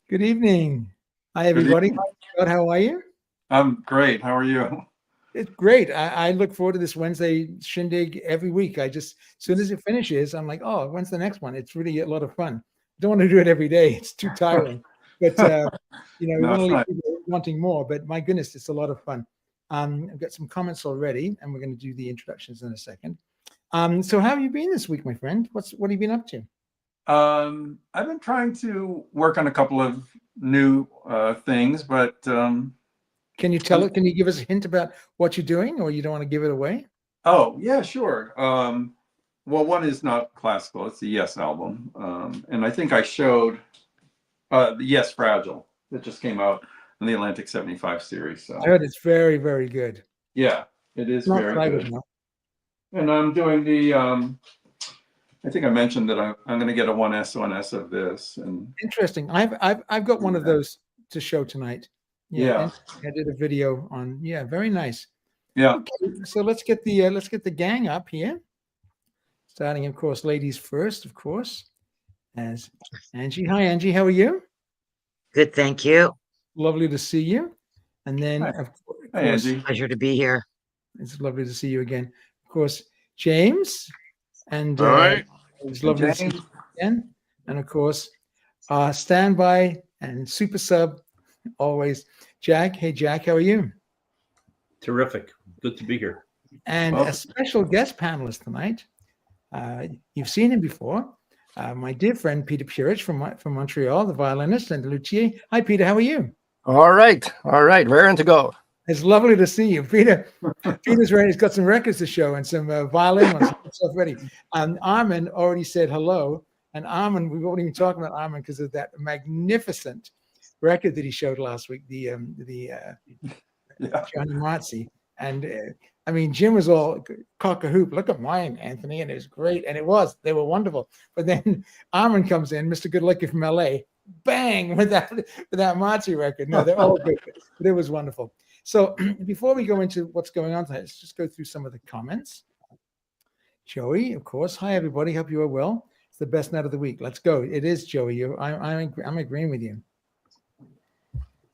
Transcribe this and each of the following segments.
Good evening. Hi, Good everybody. evening. Scott, how are you? I'm great. How are you? It's great. I look forward to this Wednesday shindig every week. As soon as it finishes, I'm like, oh, when's the next one? It's really a lot of fun. I don't want to do it every day. It's too tiring. But, we No, want to it's leave nice. people wanting more. But my goodness, it's a lot of fun. I've got some comments already, and we're going to do the introductions in a second. So how have you been this week, my friend? What have you been up to? I've been trying to work on a couple of new things, but Can you tell I'm, it? Can you give us a hint about what you're doing, or you don't want to give it away? oh yeah, sure. Well, one is not classical; it's the Yes album, and I think I showed the Yes Fragile that just came out in the Atlantic '75 series. I So heard it's very, very good. yeah, it is Not very that I would good. know. And I'm doing the. I think I mentioned that I'm going to get a 1S of this, and Interesting. I've got one of those to show tonight. Yeah, yeah, and I did a video on. Yeah, very nice. yeah. Okay, so let's get the gang up here. Starting, of course, ladies first, of course, as Angie. Hi, Angie. How are you? Good, thank you. Lovely to see you. And then, Hi, of hi, course, Angie. Pleasure to be here. it's lovely to see you again. Of course, James, and All right. it's And lovely to see James. you again. And of course, standby and super sub always, Jack. Hey, Jack, how are you? Terrific. Good to be here. And a Well, special guest panelist tonight. You've seen him before. My dear friend Peter Purich from Montreal, the violinist and luthier. Hi, Peter. How are you? All right. Raring to go. It's lovely to see you, Peter. Peter's ready. He's got some records to show and some violin ones. Stuff ready. Armin already said hello, and Armin, we won't even talk about Armin because of that magnificent record that he showed last week, the yeah. Johnny Motzi. And I mean, Jim was all cock a hoop. Look at mine, Anthony, and it was great. And it was. They were wonderful. But then Armin comes in, Mr. Good Lucky from LA, bang, with that Motzi record. No, they're all good. But it was wonderful. So before we go into what's going on tonight, let's just go through some of the comments. Joey, of course. Hi, everybody. Hope you are well. It's the best night of the week. Let's go. It is, Joey. I'm agreeing with you.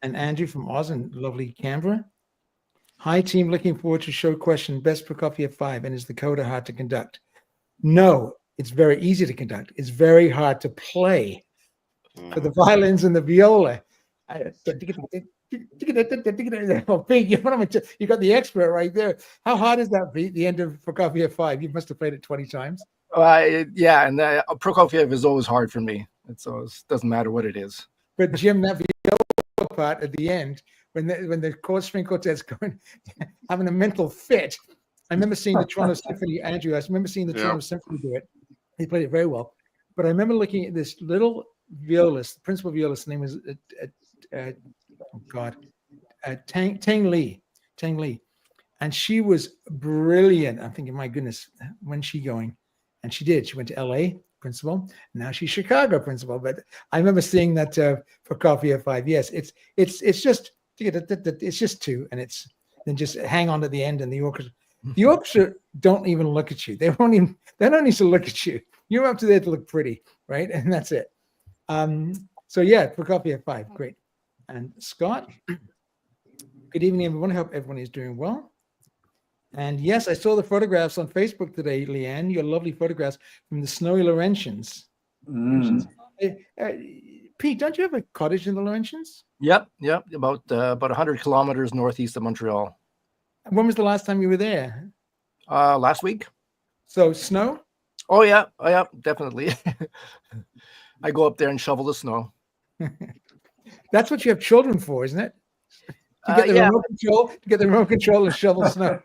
And Andrew from Oz and lovely Canberra. Hi, team. Looking forward to show question. Best Prokofiev 5. And is the coda hard to conduct? No, it's very easy to conduct. It's very hard to play for the violins and the viola. Oh, Pete, you got the expert right there. How hard is that, Pete? The end of Prokofiev 5. You must have played it 20 times. Yeah, and Prokofiev is always hard for me. It always doesn't matter what it is. But Jim, that viola part at the end, when the chord string quartet's going, having a mental fit. I remember seeing the Toronto Symphony, Andrew. I remember seeing the Toronto Symphony do it. He played it very well. But I remember looking at this little violist, the principal violist, name was Tang Li, and she was brilliant. I'm thinking, my goodness, when's she going? And she did. She went to LA principal. Now she's Chicago principal. But I remember seeing that for Coffee at 5. Yes, it's just two, and it's then just hang on to the end, and the orchestra don't even look at you. They don't need to look at you. You're up to there to look pretty, right? And that's it. So yeah, for Coffee at 5, great. And Scott, good evening, everyone. I hope everyone is doing well. And yes, I saw the photographs on Facebook today, Leanne. Your lovely photographs from the snowy Laurentians. Pete, don't you have a cottage in the Laurentians? Yep. About 100 kilometers northeast of Montreal. When was the last time you were there? Last week. So snow? Oh yeah, definitely. I go up there and shovel the snow. That's what you have children for, isn't it? To get the remote control and shovel snow.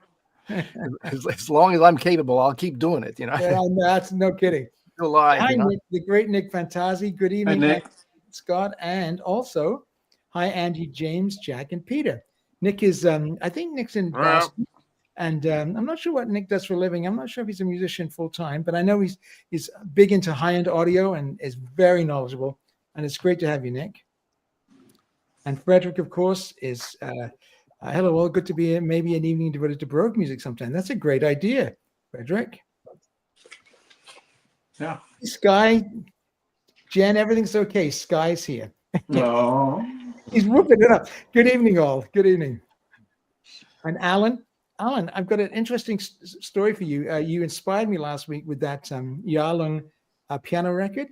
As long as I'm capable, I'll keep doing it. Yeah, that's no kidding. Still alive. Hi, Nick, the great Nick Fantazzi. Good evening, Nick. Scott, and also hi, Andy, James, Jack, and Peter. Nick is, I think Nick's in Boston, and I'm not sure what Nick does for a living. I'm not sure if he's a musician full time, but I know he's big into high-end audio and is very knowledgeable. And it's great to have you, Nick. And Frederick, of course, is hello. Well, good to be here. Maybe an evening devoted to Baroque music sometime. That's a great idea, Frederick. Yeah. Sky, Jen, everything's okay. Sky's here. No. He's whooping it up. Good evening, all. Good evening. And Alan, I've got an interesting story for you. You inspired me last week with that Yarlung piano record.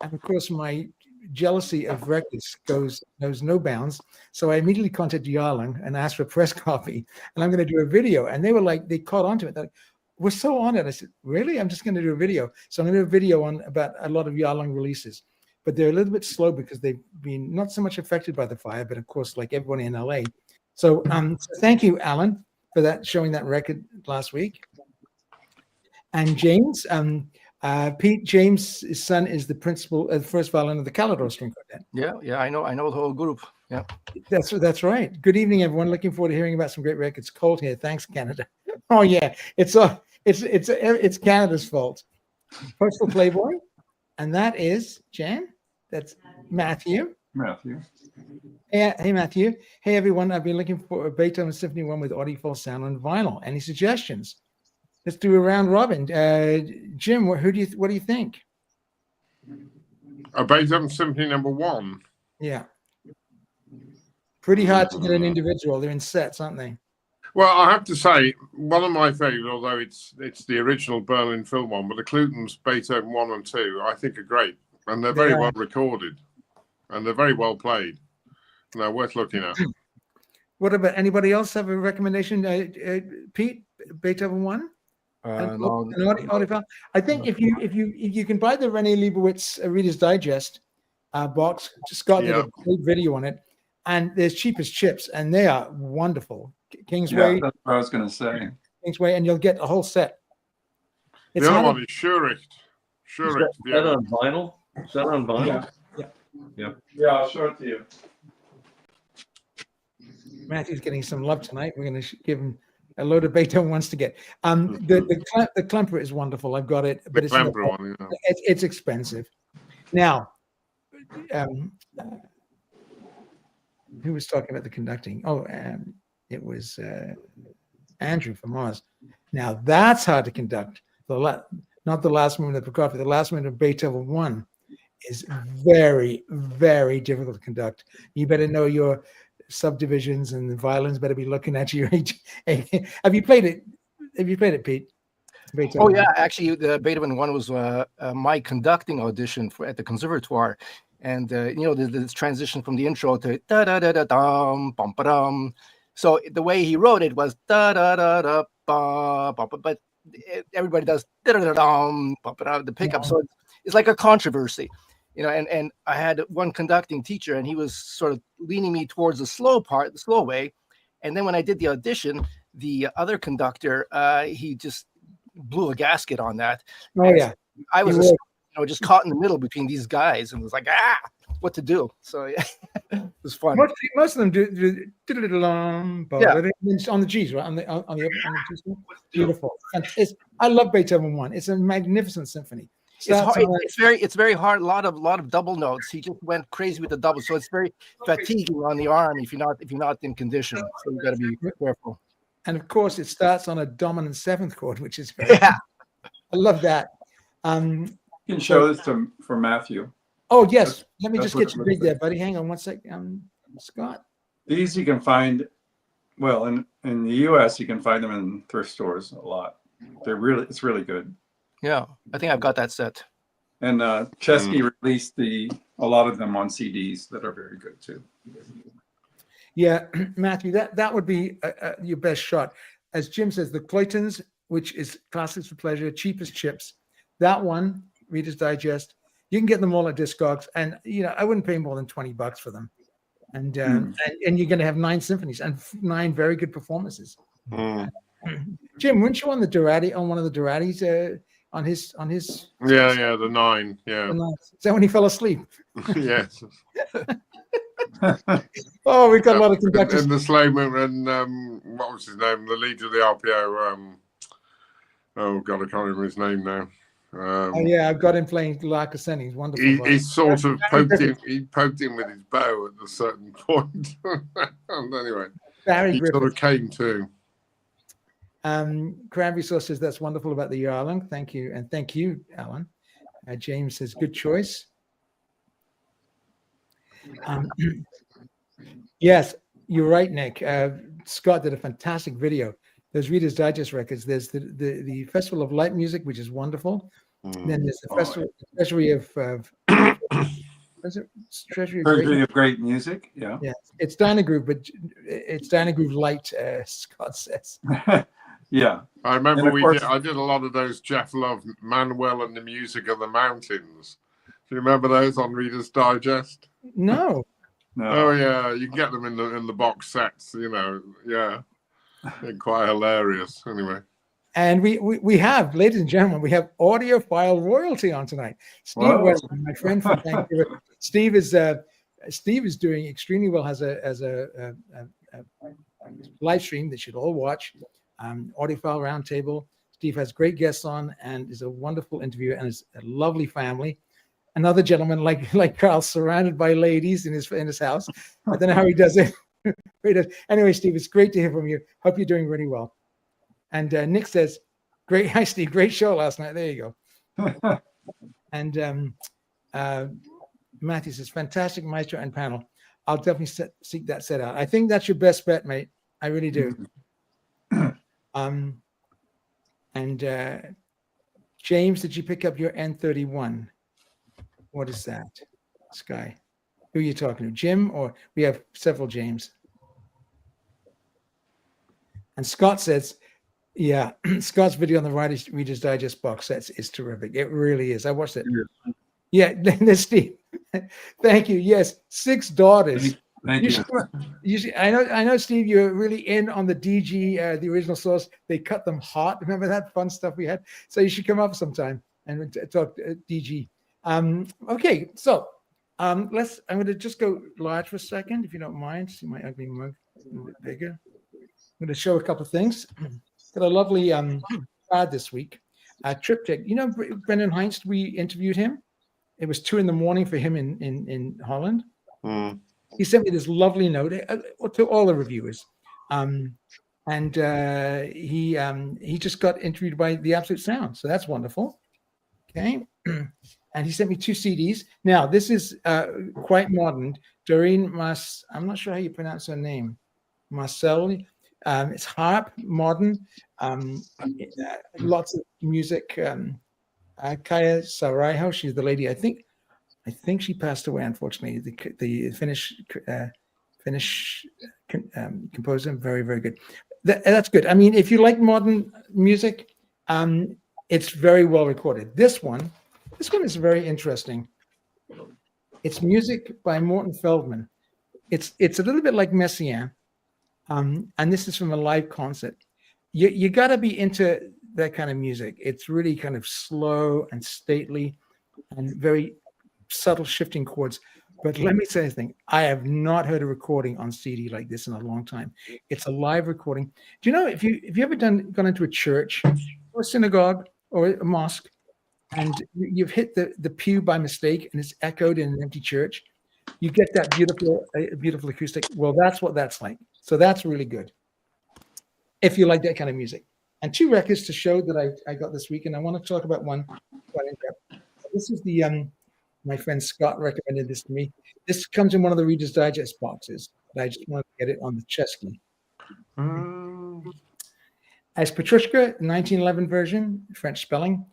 And of course, my jealousy of records knows no bounds. So I immediately contacted Yarlung and asked for a press copy. And I'm going to do a video. And they were like, they caught on to it. They're like, we're so honored. I said, really? I'm just going to do a video. So I'm going to do a video on about a lot of Yarlung releases. But they're a little bit slow because they've been not so much affected by the fire, but of course, like everyone in LA. So thank you, Alan, for that, showing that record last week. And James, Pete James' son is the principal, first violin of the Calidor String Quartet. Yeah, I know the whole group. Yeah, that's right. Good evening, everyone. Looking forward to hearing about some great records. Cold here. Thanks, Canada. Oh yeah, it's Canada's fault. Postal Playboy, and that is Jan. That's Matthew. Matthew. Hey, Matthew. Hey, everyone. I've been looking for a Beethoven Symphony 1 with audiophile sound on vinyl. Any suggestions? Let's do a round robin. Jim, what do you think? A Beethoven Symphony No. 1. Yeah. Pretty hard to get an individual. They're in sets, aren't they? Well, I have to say, one of my favourite, although it's the original Berlin film one, but the Cluten's Beethoven 1 and 2, I think are great. And they're very well recorded. And they're very well played. And they're worth looking at. What about anybody else have a recommendation? Pete, Beethoven 1? No, Audiophile? I think if you can buy the Rene Leibowitz Reader's Digest box, Scott did a great video on it. And there's cheap as chips, and they are wonderful. Kingsway. Yeah, that's what I was going to say. Kingsway, and you'll get a whole set. The other one is Schuricht. Is that on vinyl? Is that on vinyl? Yeah, I'll show it to you. Matthew's getting some love tonight. We're going to give him a load of Beethoven ones to get. The Klemperer is wonderful. I've got it, but it's expensive. Now, who was talking about the conducting? Oh, it was Andrew from Oz. Now that's hard to conduct. Not the last movement of Prokofiev. The last movement of Beethoven 1 is very, very difficult to conduct. You better know your subdivisions, and the violins better be looking at you. Have you played it? Pete? Beethoven. Oh yeah, actually, the Beethoven 1 was my conducting audition at the conservatoire. And this transition from the intro to da da da da dum bum ba dum. So the way he wrote it was da da da da ba ba, but everybody does da da da dum ba ba the pickup. So it's like a controversy, And I had one conducting teacher, and he was sort of leaning me towards the slow part, the slow way. And then when I did the audition, the other conductor, he just blew a gasket on that. Oh yeah, I was. Just caught in the middle between these guys, and was like, what to do? So yeah, it was fun. Most of them do on the G's, right? On the G's. Beautiful. I love Beethoven 1. It's a magnificent symphony. It's very hard. A lot of double notes. He just went crazy with the double, so it's very fatiguing on the arm if you're not in condition. So you got to be careful. And of course, it starts on a dominant seventh chord, which is very. I love that. You can show this for Matthew. Oh, yes. Let me just get you big there, buddy. Hang on one sec. Scott. These you can find, well, in the U.S., you can find them in thrift stores a lot. It's really good. Yeah, I think I've got that set. And Chesky released a lot of them on CDs that are very good too. Yeah, Matthew, that would be your best shot. As Jim says, the Claytons, which is Classics for Pleasure, cheapest chips. That one, Reader's Digest, you can get them all at Discogs, and I wouldn't pay more than $20 for them. And you're going to have 9 symphonies and 9 very good performances. Jim, weren't you on the Durati, on one of the Duratis, on his? Yeah, the 9. Yeah. Is that when he fell asleep? Yes. Oh, we've got a lot of conductors. And the slow movement, and what was his name? The leader of the RPO. Oh God, I can't remember his name now. I've got him playing La Cassini. He's wonderful. He sort of poked him. He poked him with his bow at a certain point. And anyway, he sort of came to. Cranberry Sauce says that's wonderful about the Yarlung. Thank you, and thank you, Alan. James says good choice. Um, yes, you're right, Nick. Scott did a fantastic video. There's Reader's Digest records. There's the Festival of Light Music, which is wonderful. Then there's the festival, Treasury of is it Treasury of Great? Treasury of Great Music. Yeah. Yeah, it's Dynagroove, but it's Dynagroove Light. Scott says. Yeah. I remember And of course- I did a lot of those Jeff Love, Manuel and the Music of the Mountains. Do you remember those on Reader's Digest? No. No. Oh yeah, you can get them in the box sets. Yeah, they're quite hilarious. Anyway, And we have, ladies and gentlemen, we have audiophile royalty on tonight. Steve Whoa. Weston, my friend from Vancouver. Steve is doing extremely well. Has a live stream that you should all watch. Audiophile Roundtable. Steve has great guests on and is a wonderful interviewer and is a lovely family. Another gentleman like Carl, surrounded by ladies in his house. I don't know how he does it. Anyway, Steve, it's great to hear from you. Hope you're doing really well. And Nick says, "Great, hi Steve, great show last night." There you go. And Matthew says, "Fantastic maestro and panel. I'll definitely seek that set out. I think that's your best bet, mate. I really do." And James, did you pick up your N31? What is that, Sky? Who are you talking to, Jim? Or we have several James. And Scott says, yeah, Scott's video on the Reader's Digest box sets is terrific. It really is. I watched it. Yeah, there's Steve. Thank you. Yes, 6 daughters. Thank you. I know, Steve, you're really in on the DG, the original source. They cut them hot. Remember that fun stuff we had? So you should come up sometime and talk DG. Okay, so I'm going to just go large for a second, if you don't mind. See my ugly mug a little bit bigger. I'm going to show a couple of things. Got a lovely ad this week. Triptych. You know Brendan Heinz, we interviewed him. It was 2 a.m. for him in Holland. He sent me this lovely note to all the reviewers. And he just got interviewed by The Absolute Sound. So that's wonderful. Okay. And he sent me 2 CDs. Now, this is quite modern. Doreen I'm not sure how you pronounce her name. Marcelli. It's harp, modern. Lots of music. Kaya Saraiho, she's the lady. I think she passed away, unfortunately. The Finnish composer, very, very good. That's good. I mean, if you like modern music, it's very well recorded. This one is very interesting. It's music by Morton Feldman. It's a little bit like Messiaen, and this is from a live concert. You got to be into that kind of music. It's really kind of slow and stately and very subtle shifting chords. But let me say something. I have not heard a recording on CD like this in a long time. It's a live recording. Do you know if you ever gone into a church or a synagogue or a mosque and you've hit the pew by mistake and it's echoed in an empty church, you get that beautiful acoustic. Well, that's what that's like. So that's really good if you like that kind of music. And 2 records to show that I got this week, and I want to talk about one. This is my friend Scott recommended this to me. This comes in one of the Reader's Digest boxes, but I just wanted to get it on the chesky. As Petrushka, 1911 version, French spelling.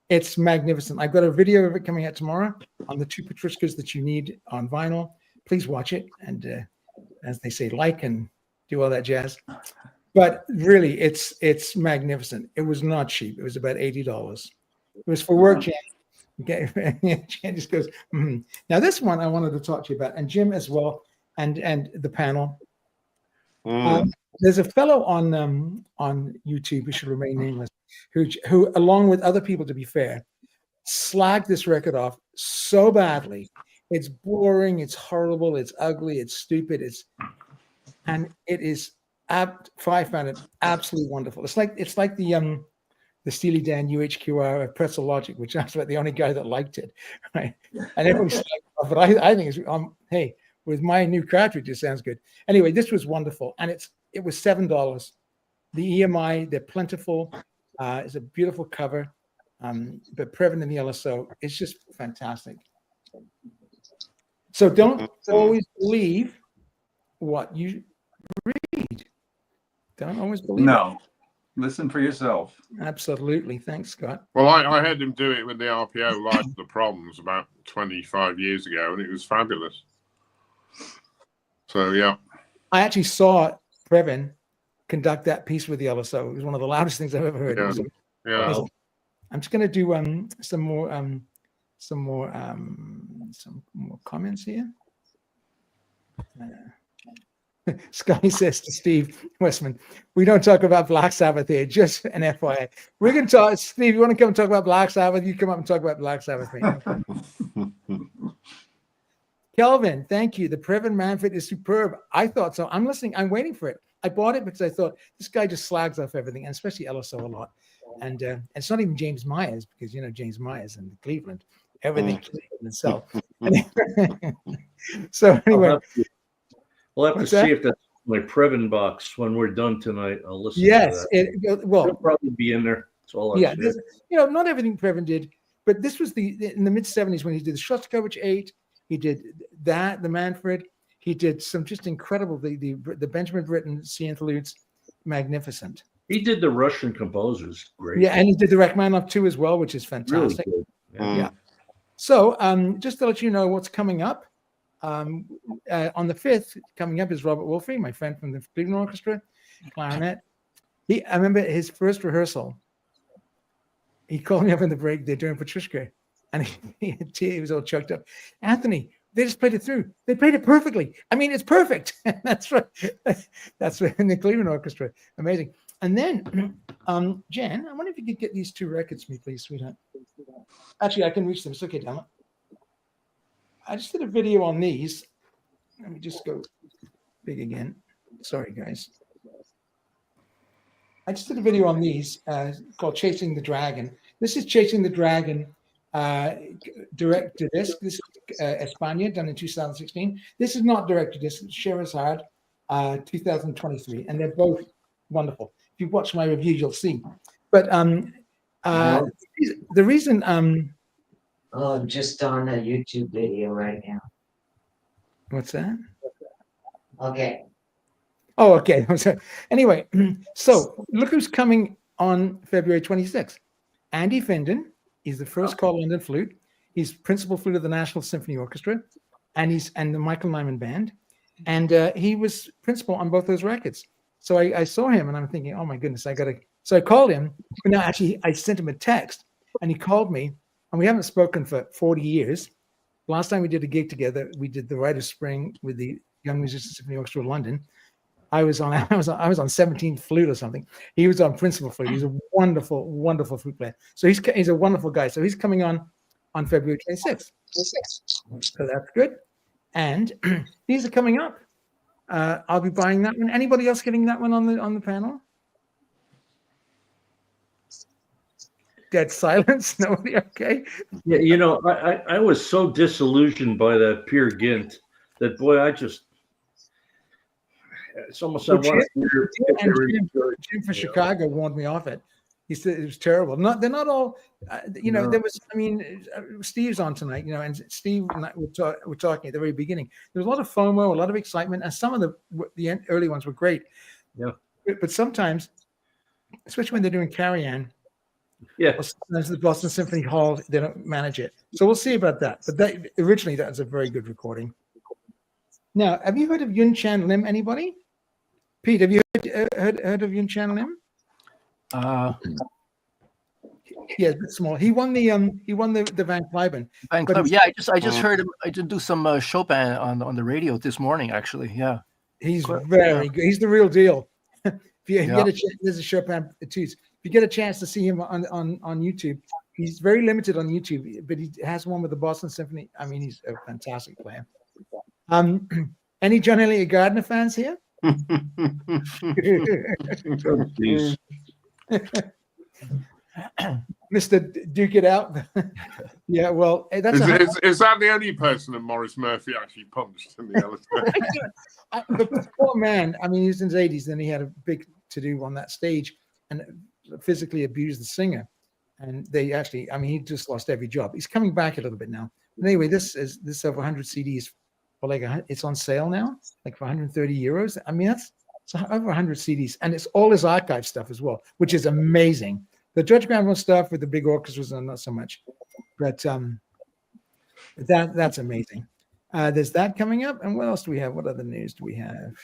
It's magnificent. I've got a video of it coming out tomorrow on the 2 Petrushkas that you need on vinyl. Please watch it. And as they say, like and do all that jazz. But really, it's magnificent. It was not cheap. It was about $80. It was for work, Jan. Okay. Jan just goes, Now this one I wanted to talk to you about, and Jim as well, and the panel. There's a fellow on YouTube who should remain nameless, who along with other people, to be fair, slagged this record off so badly. It's boring, it's horrible, it's ugly, it's stupid, and it is. I found it absolutely wonderful. It's like the Steely Dan UHQR of Pretzel Logic, which I was about the only guy that liked it, right? And everybody's like, but I think it's hey, with my new cartridge, it sounds good. Anyway, this was wonderful, and it was $7. The EMI, they're plentiful. It's a beautiful cover, but Previn and the LSO, it's just fantastic. So don't always believe what you read. Don't always believe No, listen for yourself. it. Absolutely. Thanks, Scott. Well, I had him do it with the RPO Live of the Proms about 25 years ago, and it was fabulous. So, yeah. I actually saw Previn conduct that piece with the LSO. It was one of the loudest things I've ever heard. It was Yeah. amazing. I'm just going to do some more comments here. Scotty says to Steve Westman, "We don't talk about Black Sabbath here, just an FYI. We're going to talk." Steve, you want to come and talk about Black Sabbath? You come up and talk about Black Sabbath. Kelvin, thank you. The Previn Manfred is superb. I thought so. I'm listening. I'm waiting for it. I bought it because I thought this guy just slags off everything, and especially LSO a lot. And it's not even James Myers, because James Myers in Cleveland, everything Cleveland itself. So anyway, We'll have to What's see that? if that's my Previn box when we're done tonight. I'll listen yes, to that. well, It'll probably be in there. That's all yeah, I'll say. not everything Previn did, but this was in the mid 70s when he did the Shostakovich 8. He did the Manfred. He did some just incredible the Benjamin Britten C interludes, magnificent. He did the Russian composers. Great. Yeah, and he did the Rachmaninoff 2 as well, which is Really fantastic. good. Yeah. So just to let you know what's coming up, on the 5th, coming up is Robert Wolfe, my friend from the Cleveland Orchestra, clarinet. I remember his first rehearsal. He called me up in the break. They're doing Petrushka, and he was all choked up. Anthony, they just played it through. They played it perfectly. I mean, it's perfect. That's right. That's in the Cleveland Orchestra. Amazing. And then, Jen, I wonder if you could get these 2 records for me, please, sweetheart. Actually, I can reach them. It's okay, damn it. I just did a video on these. Let me just go big again. Sorry, guys. I just did a video on these called Chasing the Dragon. This is Chasing the Dragon direct to disc. This is España, done in 2016. This is not direct to disc. It's Scheherazade, 2023. And they're both wonderful. If you watch my review, you'll see. But the reason... Oh, I'm just on a YouTube video right now. What's that? Okay. Oh, okay. Anyway, so look who's coming on February 26th. Andy Finden. He's the first Carl London flute. He's principal flute of the National Symphony Orchestra, and the Michael Nyman Band. And he was principal on both those records. So I saw him, and I'm thinking, oh my goodness, So I called him. No, actually, I sent him a text, and he called me. And we haven't spoken for 40 years. Last time we did a gig together, we did the Rite of Spring with the Young Musicians Symphony Orchestra of London. I was on 17th flute or something. He was on principal flute. He's a wonderful, wonderful flute player. So he's a wonderful guy. So he's coming on February 26th. So that's good. And these are coming up. I'll be buying that one. Anybody else getting that one on the panel? Dead silence. Nobody. Okay. Yeah, I was so disillusioned by that Peer Gynt that, boy, it's almost I want to hear. Jim for Chicago warned me off it. He said it was terrible. They're not all. No. There was. I mean, Steve's on tonight. And Steve and I were talking at the very beginning. There was a lot of FOMO, a lot of excitement, and some of the early ones were great. Yeah. But sometimes, especially when they're doing Carry-On. Yeah. Sometimes the Boston Symphony Hall, they don't manage it. So we'll see about that. But originally that was a very good recording. Now, have you heard of Yun Chan Lim? Anybody? Pete, have you heard of Yun Chan Lim? Yeah, a bit small. He won the Van Cliburn. Yeah, I just heard him. I did do some Chopin on the radio this morning. Actually, yeah. He's very good. He's the real deal. If you get a chance, there's a Chopin Etudes. If you get a chance to see him on YouTube, he's very limited on YouTube, but he has one with the Boston Symphony. I mean, he's a fantastic player. Any John Elliott Gardner fans here? Geez. Mr. Duke It Out. Yeah, well, that's is that the only person that Maurice Murphy actually punched in the LSO? the poor man. I mean, he's in his 80s, and he had a big to-do on that stage and physically abused the singer. And they actually, I mean, he just lost every job. He's coming back a little bit now. But anyway, this is over 100 CDs for like it's on sale now, like for 130 euros. I mean, that's over 100 CDs, and it's all his archive stuff as well, which is amazing. The George Granville stuff with the big orchestras, not so much, but that's amazing. There's that coming up, and what else do we have? What other news do we have?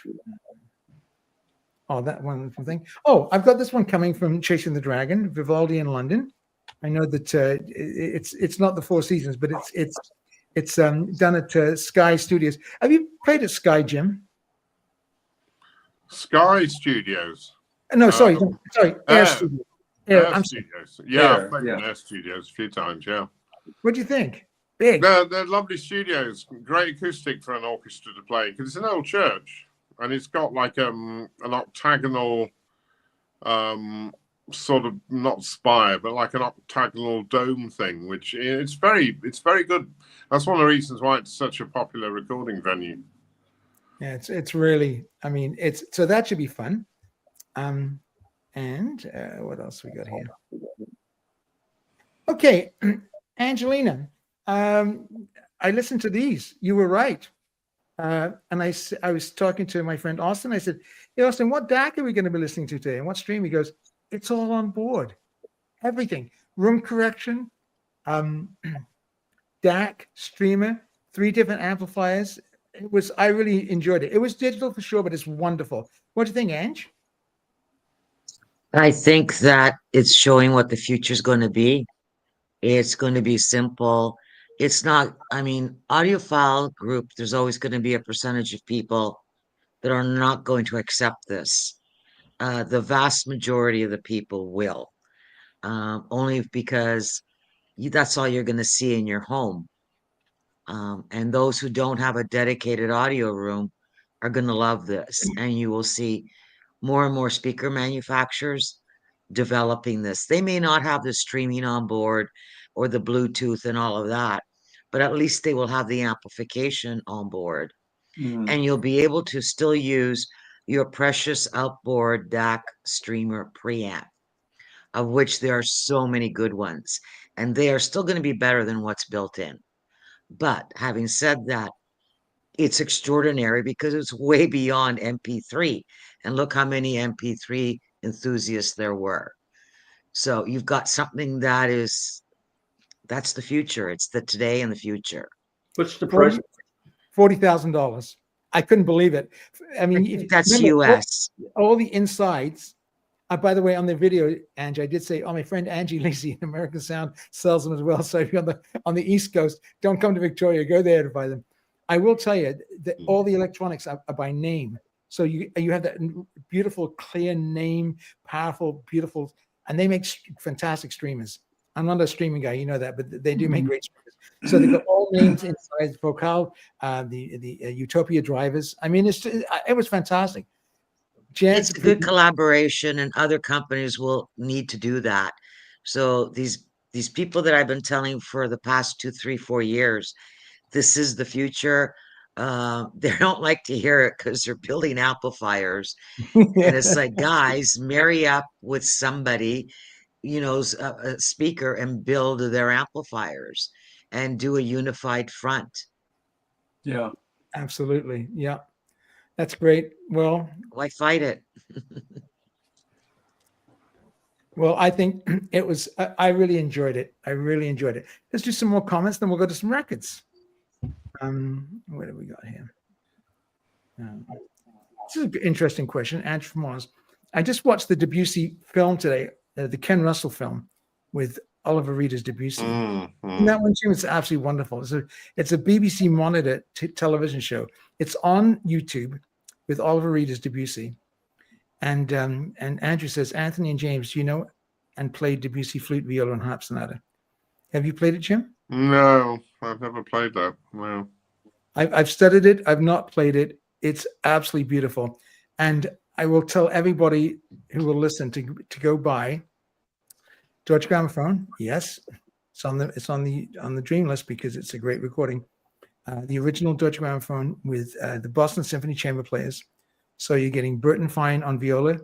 Oh, that one thing. Oh, I've got this one coming from Chasing the Dragon, Vivaldi in London. I know that it's not the Four Seasons, but it's done at Sky Studios. Have you played at Sky, Jim? Sky Studios. No, sorry, Air Studios. Air Studios. Yeah, Air, I've played in yeah. Air Studios a few times. Yeah, what do you think? Big. they're lovely studios. Great acoustic for an orchestra to play because it's an old church and it's got like an octagonal sort of not spire, but like an octagonal dome thing, which it's very good. That's one of the reasons why it's such a popular recording venue. Yeah, it's really. I mean, so that should be fun. And what else we got here? Okay, Angelina. I listened to these. You were right. And I was talking to my friend Austin. I said, "Hey, Austin, what DAC are we going to be listening to today? And what stream?" He goes, "It's all on board. Everything. Room correction, DAC, streamer, 3 different amplifiers. I really enjoyed it. It was digital for sure, but it's wonderful. What do you think, Ange?" I think that it's showing what the future is going to be. It's going to be simple. It's not, I mean, audiophile group, there's always going to be a percentage of people that are not going to accept this. The vast majority of the people will, only because that's all you're going to see in your home. And those who don't have a dedicated audio room are going to love this. And you will see more and more speaker manufacturers developing this. They may not have the streaming on board or the Bluetooth and all of that, but at least they will have the amplification on board. And you'll be able to still use your precious outboard DAC streamer preamp, of which there are so many good ones, and they are still going to be better than what's built in. But having said that, it's extraordinary because it's way beyond MP3. And look how many MP3 enthusiasts there were. So you've got something that's the future. It's the today and the future. What's the price? $40,000. I couldn't believe it. I mean, if That's remember, US. all the insides. By the way, on the video, Angie, I did say, my friend Angie Lacey in American Sound sells them as well. So if you're on the East Coast, don't come to Victoria, go there to buy them. I will tell you that all the electronics are by name. So you have that beautiful, clear name, powerful, beautiful, and they make fantastic streamers. I'm not a streaming guy, you know that, but they do make great streamers. So they've got all names inside Vocal, the Utopia drivers. I mean, it was fantastic. It's a good collaboration, and other companies will need to do that. So these people that I've been telling for the past 2, 3, 4 years, this is the future. They don't like to hear it because they're building amplifiers. And it's like, guys, marry up with somebody, a speaker, and build their amplifiers and do a unified front. Yeah. Absolutely. Yeah. That's great. Well, why fight it? Well, I think it was, I really enjoyed it. Let's do some more comments, then we'll go to some records. What do we got here? This is an interesting question. Andrew from Mars. I just watched the Debussy film today, the Ken Russell film with Oliver Reeder's Debussy. And that one too is absolutely wonderful. It's a BBC Monitor television show. It's on YouTube with Oliver Reeder's Debussy. And Andrew says, Anthony and James, and played Debussy flute, viola, and harp sonata. Have you played it, Jim? No, I've never played that. No. I've studied it. I've not played it. It's absolutely beautiful. And I will tell everybody who will listen to go buy Deutsche Grammophon. Yes, it's on the dream list because it's a great recording. The original Deutsche Grammophon with the Boston Symphony Chamber Players. So you're getting Burton Fine on viola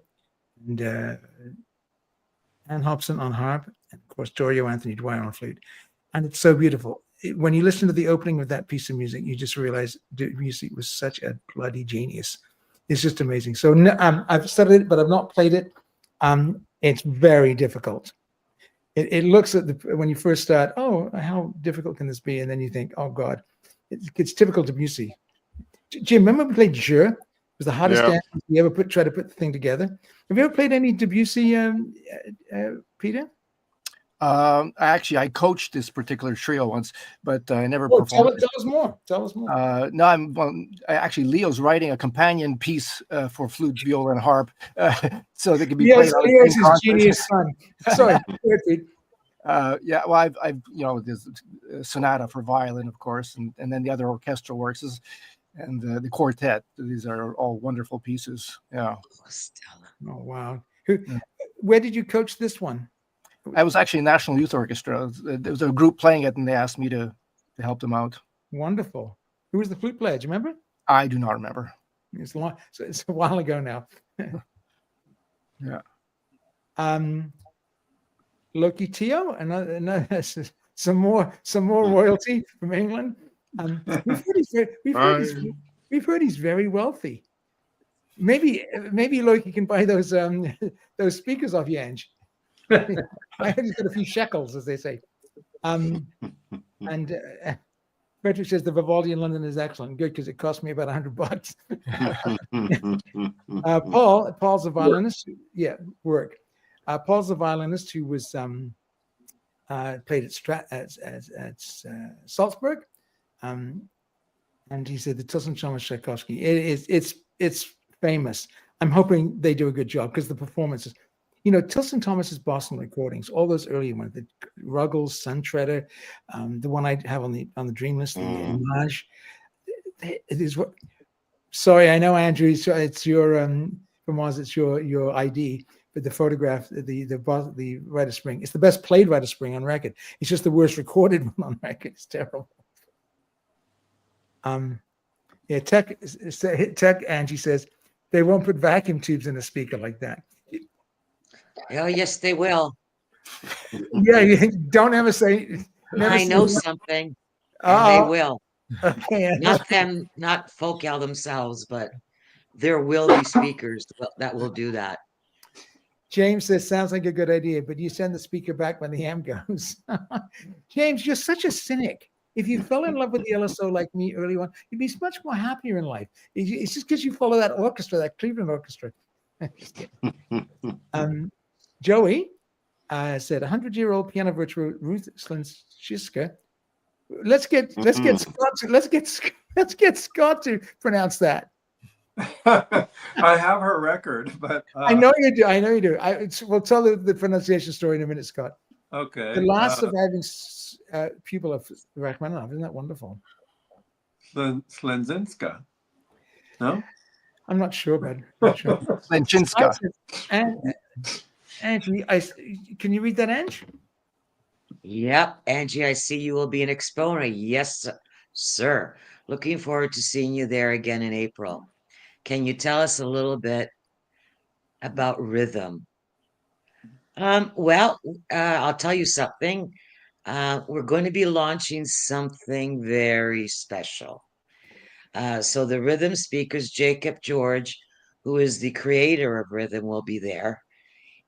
and Ann Hobson on harp, and of course Dorio Anthony Dwyer on flute. And it's so beautiful. when you listen to the opening of that piece of music, you just realize Debussy was such a bloody genius. It's just amazing. So I've studied it, but I've not played it. It's very difficult. It looks at when you first start, oh, how difficult can this be? And then you think, oh God, it's typical Debussy. Jim, remember we played Jeu? It was the hardest dance we ever try to put the thing together. Have you ever played any Debussy, Peter? Actually, I coached this particular trio once, but I never performed. Tell us more. Tell us more. No, actually, Leo's writing a companion piece for flute, viola, and harp, so they can be played. Leo's his genius son. Sorry, Pete. Yeah, well, I've there's a sonata for violin, of course, and then the other orchestral works and the quartet. These are all wonderful pieces. Yeah. Oh wow. Where did you coach this one? I was actually National Youth Orchestra. There was a group playing it, and they asked me to help them out. Wonderful. Who was the flute player? Do you remember? I do not remember. It's a while ago now. Yeah. Loki Tio, another some more royalty from England. We've heard he's very wealthy. Maybe Loki can buy those speakers off Yanj. I heard he's got a few shekels, as they say. And Frederick says the Vivaldi in London is excellent. Good, because it cost me about $100. Paul's a violinist. Work. Paul's a violinist who was played at Salzburg, and he said the Tilson Thomas Tchaikovsky. It's famous. I'm hoping they do a good job because the performances. Tilson Thomas's Boston recordings, all those early ones, the Ruggles, Sun Treader, the one I have on the dream list, the Image. It is what. Sorry, I know, Andrew. It's your from Oz. It's your ID, but the photograph, the Rite of Spring. It's the best played Rite of Spring on record. It's just the worst recorded one on record. It's terrible. Tech. Angie says they won't put vacuum tubes in a speaker like that. Oh, yes, they will. Yeah, you don't ever say. I know something. And they will. Okay. Not Focal themselves, but there will be speakers that will do that. James says, sounds like a good idea, but you send the speaker back when the amp goes. James, you're such a cynic. If you fell in love with the LSO like me early on, you'd be much more happier in life. It's just because you follow that orchestra, that Cleveland orchestra. Joey said 100-year-old piano virtuoso Ruth Slinchiska. Let's get Scott to pronounce that. I have her record, but I know you do. We'll tell the pronunciation story in a minute, Scott. Okay. The last surviving pupil of Rachmaninoff. Isn't that wonderful? Slenzinska. No? I'm not sure, bud. Not sure. Slenzinska. Angie, can you read that, Ange? Yep, Angie, I see you will be an exponent. Yes, sir. Looking forward to seeing you there again in April. Can you tell us a little bit about rhythm? Well, I'll tell you something. We're going to be launching something very special. So the rhythm speakers, Jacob George, who is the creator of rhythm, will be there.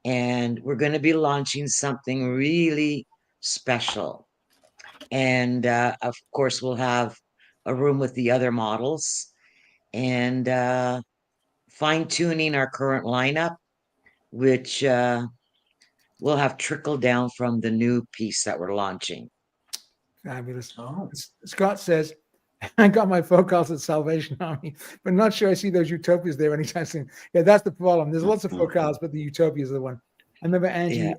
And we're going to be launching something really special. And of course, we'll have a room with the other models and fine-tuning our current lineup, which will have trickled down from the new piece that we're launching. Fabulous. Scott says, I got my focals at Salvation Army, but not sure I see those utopias there anytime soon. Yeah, that's the problem. There's lots of focals, but the utopias are the one. I remember Angie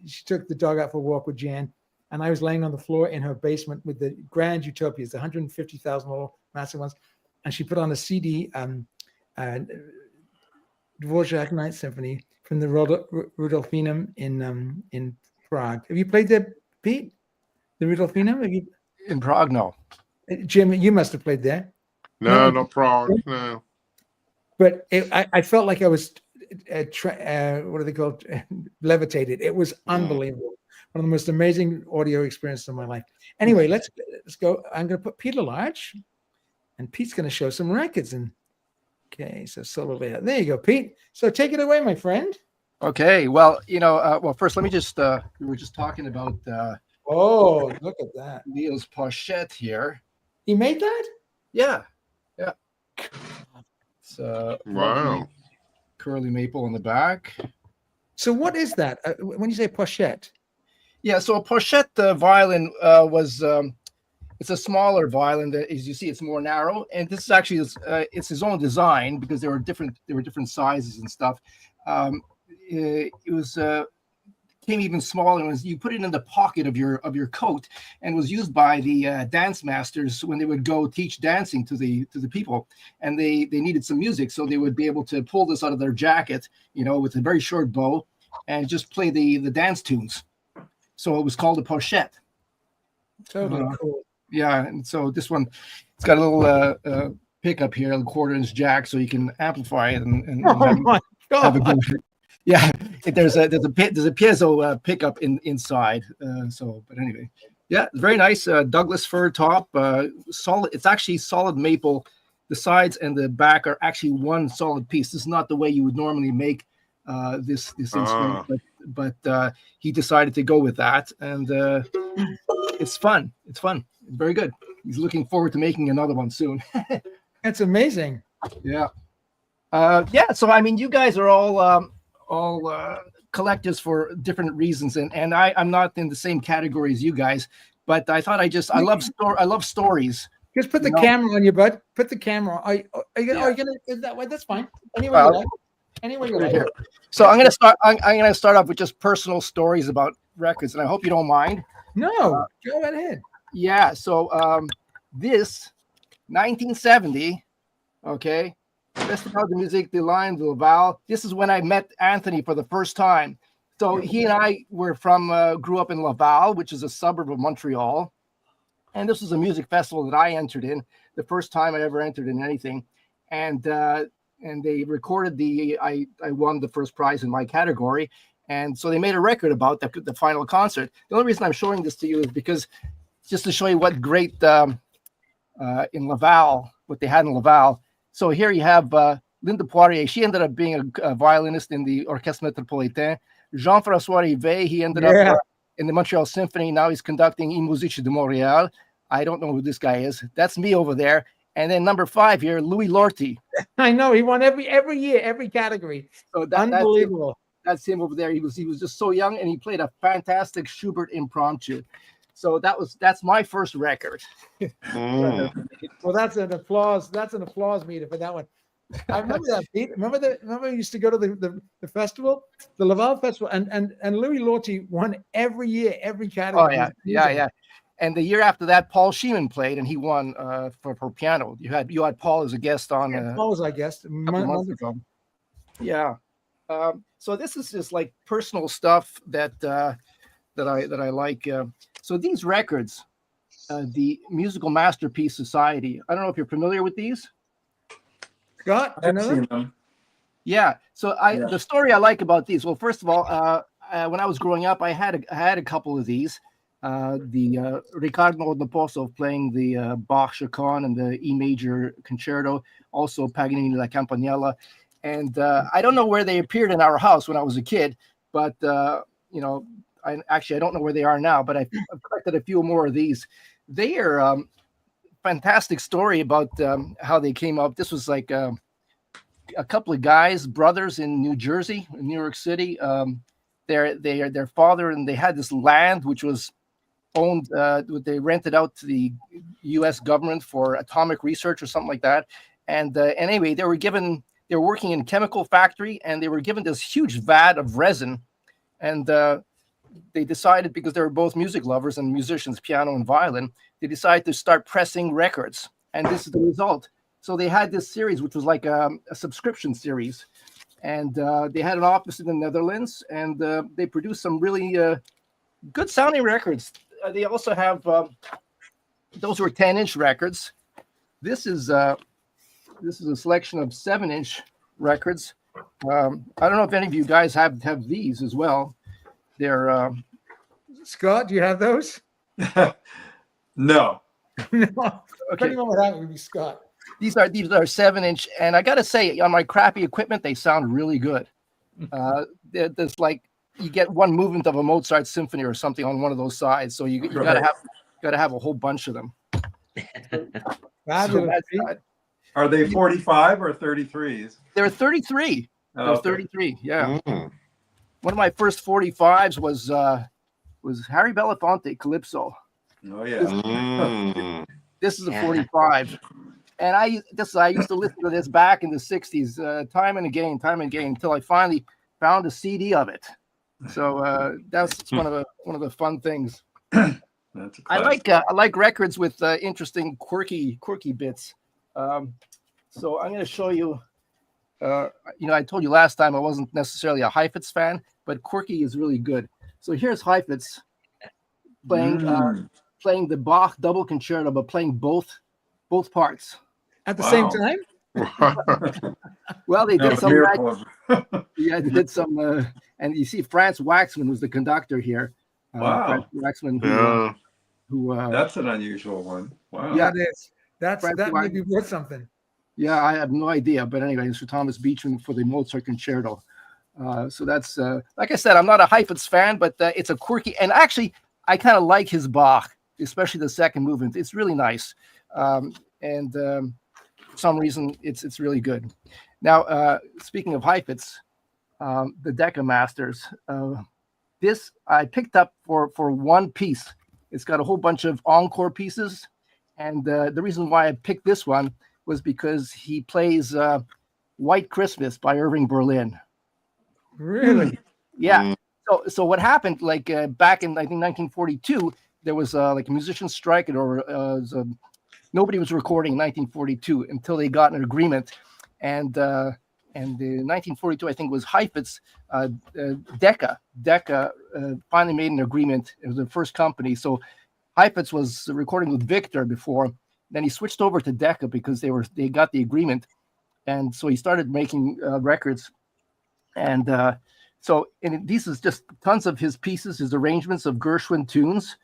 she took the dog out for a walk with Jan, and I was laying on the floor in her basement with the grand utopias, the $150,000 massive ones, and she put on a CD, Dvorak Ninth Symphony from the Rudolfinum in Prague. Have you played that, Pete? The Rudolfinum? Have you? In Prague, no. Jim, you must have played there. No, not Prague. No. But I felt like I was what are they called? Levitated. It was unbelievable. one of the most amazing audio experiences of my life. Anyway, let's go. I'm going to put Peter Larch, and Pete's going to show some records. And okay, so solo there. There you go, Pete. So take it away, my friend. Okay. Well, well, first let me just we were just talking about Oh, look at that. Leo's pochette here. He made that? Yeah. It's Wow. curly maple on the back. So what is that? When you say pochette? Yeah, so a pochette violin was it's a smaller violin that, as you see, it's more narrow, and this is actually it's his own design because there were different sizes and stuff. It was came even smaller. It was, you put it in the pocket of your coat, and was used by the dance masters when they would go teach dancing to the people, and they needed some music, so they would be able to pull this out of their jacket, with a very short bow, and just play the dance tunes. So it was called a pochette. Totally cool. Yeah, and so this one, it's got a little pickup here, a 1/4-inch jack, so you can amplify it and Oh my have a God. good. Yeah, there's a piezo pickup inside. But anyway, yeah, very nice. Douglas fir top, solid. It's actually solid maple. The sides and the back are actually one solid piece. This is not the way you would normally make this instrument, but he decided to go with that, and it's fun. It's fun. It's very good. He's looking forward to making another one soon. That's amazing. Yeah. So I mean, you guys are all collectors for different reasons, and I'm not in the same category as you guys, but I thought I love stories. Just put the camera on your butt. Put the camera on. Are you gonna is that way? That's fine. Anyway, you like. Anyway, you like. So I'm gonna start off with just personal stories about records, and I hope you don't mind. No, go right ahead. Yeah. So this 1970, okay. Festival de Musique de Lion de Laval. This is when I met Anthony for the first time. So he and I were grew up in Laval, which is a suburb of Montreal. And this was a music festival that I entered in, the first time I ever entered in anything. And they recorded I won the first prize in my category. And so they made a record about the final concert. The only reason I'm showing this to you is because just to show you what great in Laval, what they had in Laval. So here you have Linda Poirier. She ended up being a violinist in the Orchestre Métropolitain. Jean-François Rivet, he ended up in the Montreal Symphony. Now he's conducting I Musici de Montréal. I don't know who this guy is. That's me over there. And then number 5 here, Louis Lorty. I know he won every year, every category. So Unbelievable. That's him over there. He was just so young, and he played a fantastic Schubert impromptu. So that's my first record. Well, that's an applause. That's an applause meter for that one. I remember that, Pete. Remember we used to go to the festival, the Laval Festival, and Louis Lorty won every year, every category. Oh yeah. And the year after that, Paul Sheeman played, and he won for piano. You had Paul as a guest on. Paul was, I guess, a couple months ago. Yeah. So this is just like personal stuff that I like. So these records, the Musical Masterpiece Society. I don't know if you're familiar with these. Scott, I've seen them. Yeah. So the story I like about these. Well, first of all, when I was growing up, I had a couple of these. The Riccardo Naposo playing the Bach Chaconne and the E major concerto, also Paganini La Campanella. And I don't know where they appeared in our house when I was a kid, but I don't know where they are now, but I've collected a few more of these. They are fantastic story about how they came up. This was like a couple of brothers in New Jersey, in New York City. Their father, and they had this land which was owned. They rented out to the U.S. government for atomic research or something like that. And anyway, they were working in a chemical factory, and they were given this huge vat of resin, and they decided, because they were both music lovers and musicians, piano and violin, they decided to start pressing records, and this is the result. So they had this series, which was like a subscription series, and they had an office in the Netherlands, and they produced some really good sounding records. They also have those were 10-inch records. This is a selection of 7-inch records. I don't know if any of you guys have these as well. They're Scott, do you have those? No. No. If Okay. anyone would have it, would be Scott. These are 7-inch, and I gotta say, on my crappy equipment, they sound really good. There's like you get one movement of a Mozart symphony or something on one of those sides, so you Right. gotta have a whole bunch of them. So Fabulous. that's Pete. that. Are they 45 or 33s? They're 33. Oh, They're okay. 33. Yeah. Mm. One of my first 45s was Harry Belafonte Calypso. Oh yeah. Mm. This is a Yeah. 45. And I used to listen to this back in the 60s, time and again, until I finally found a CD of it. So that's one of the fun things. That's a classic. I like records with interesting, quirky bits. So I'm going to show you. I told you last time I wasn't necessarily a Heifetz fan, but quirky is really good. So here's Heifetz playing the Bach double concerto, but playing both parts. At the same Wow. time? Well, they No, did some. miracle. Yeah, they did some. And you see, Franz Waxman was the conductor here. Wow. Franz Waxman, Yeah. who That's an unusual one. Wow. Yeah. That is. That may be worth something. yeah, I have no idea. But anyway, it's for Thomas Beecham for the Mozart concerto. So that's like I said, I'm not a Heifetz fan, but it's a quirky, and actually, I kind of like his Bach, especially the second movement. It's really nice, and for some reason, it's really good. Now, speaking of Heifetz, the Decca Masters, this I picked up for one piece. It's got a whole bunch of encore pieces, and the reason why I picked this one was because he plays White Christmas by Irving Berlin. Really? Yeah. So what happened? Like back in I think 1942, there was like a musician strike, or nobody was recording in 1942 until they got an agreement, and the 1942 I think was Heifetz, Decca finally made an agreement. It was the first company. So Heifetz was recording with Victor before, then he switched over to Decca because they got the agreement, and so he started making records. And this is just tons of his pieces, his arrangements of Gershwin tunes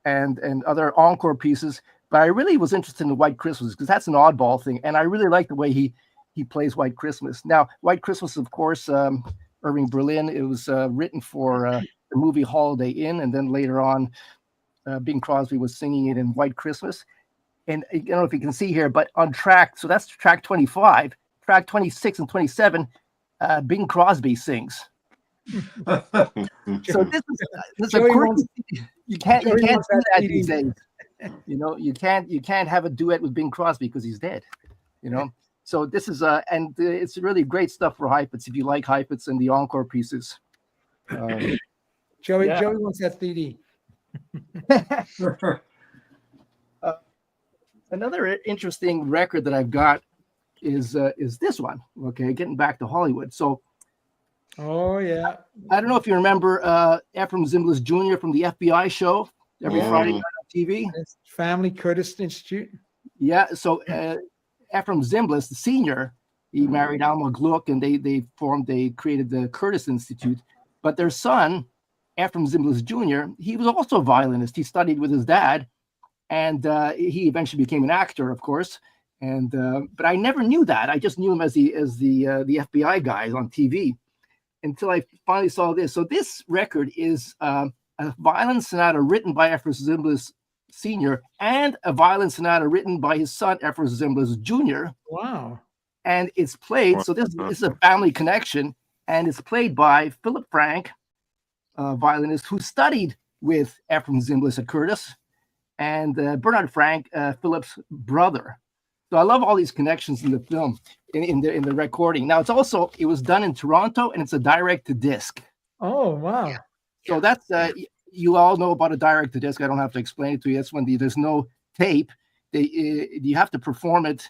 and other encore pieces. But I really was interested in White Christmas because that's an oddball thing. And I really like the way he plays White Christmas. Now, White Christmas, of course, Irving Berlin, it was written for the movie Holiday Inn. And then later on, Bing Crosby was singing it in White Christmas. And I don't know if you can see here, but on track, so that's track 25, track 26 and 27, Bing Crosby sings. So this is a quirky. You can't do that these days. You can't have a duet with Bing Crosby because he's dead. So this is and it's really great stuff for Heifetz if you like Heifetz and the encore pieces. Joey wants that CD. Another interesting record that I've got is this one. Okay, getting back to Hollywood. So, oh yeah, I don't know if you remember Ephraim Zimbalist Jr. from the FBI show every Friday night on TV. It's Family Curtis Institute. Yeah, so Ephraim Zimbalist, the senior, he married Alma Gluck, and they created the Curtis Institute. But their son, Ephraim Zimbalist Jr., he was also a violinist. He studied with his dad, and he eventually became an actor, of course. And but I never knew that. I just knew him as the FBI guy on TV until I finally saw this. So this record is a violin sonata written by Ephraim Zimbalist Sr. and a violin sonata written by his son Ephraim Zimbalist Jr. Wow! And it's played. So this is a family connection, and it's played by Philip Frank, violinist who studied with Ephraim Zimbalist at Curtis, and Bernard Frank, Philip's brother. So I love all these connections in the film, in the recording. Now it was done in Toronto, and it's a direct to disc. Oh wow! So that's you all know about a direct to disc. I don't have to explain it to you. That's when there's no tape. You have to perform it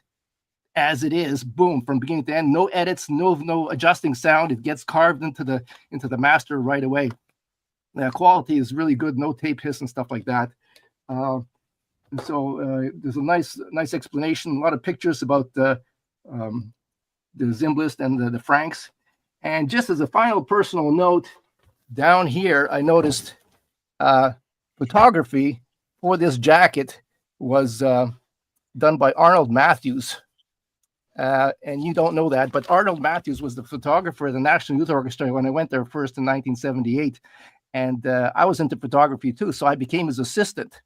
as it is, boom, from beginning to end. No edits, no adjusting sound. It gets carved into the master right away. The quality is really good. No tape hiss and stuff like that. And so there's a nice explanation, a lot of pictures about the Zimbalist and the Franks. And just as a final personal note, down here I noticed photography for this jacket was done by Arnold Matthews. And you don't know that, but Arnold Matthews was the photographer of the National Youth Orchestra when I went there first in 1978. And I was into photography too, so I became his assistant.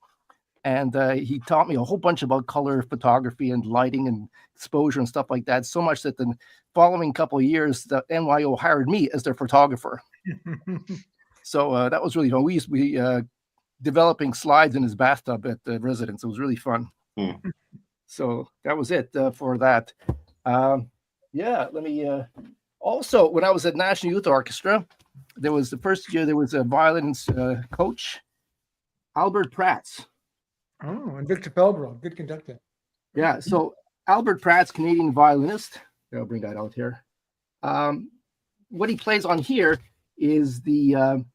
And he taught me a whole bunch about color photography and lighting and exposure and stuff like that, so much that the following couple of years, the NYO hired me as their photographer. So that was really fun. We used to be developing slides in his bathtub at the residence. It was really fun. So that was it for that. Yeah, let me... Also, when I was at National Youth Orchestra, there was the first year there was a violin coach, Albert Pratz. Oh, and Victor Pelbro, good conductor. Yeah, so Albert Pratt's Canadian violinist. I'll bring that out here. What he plays on here is the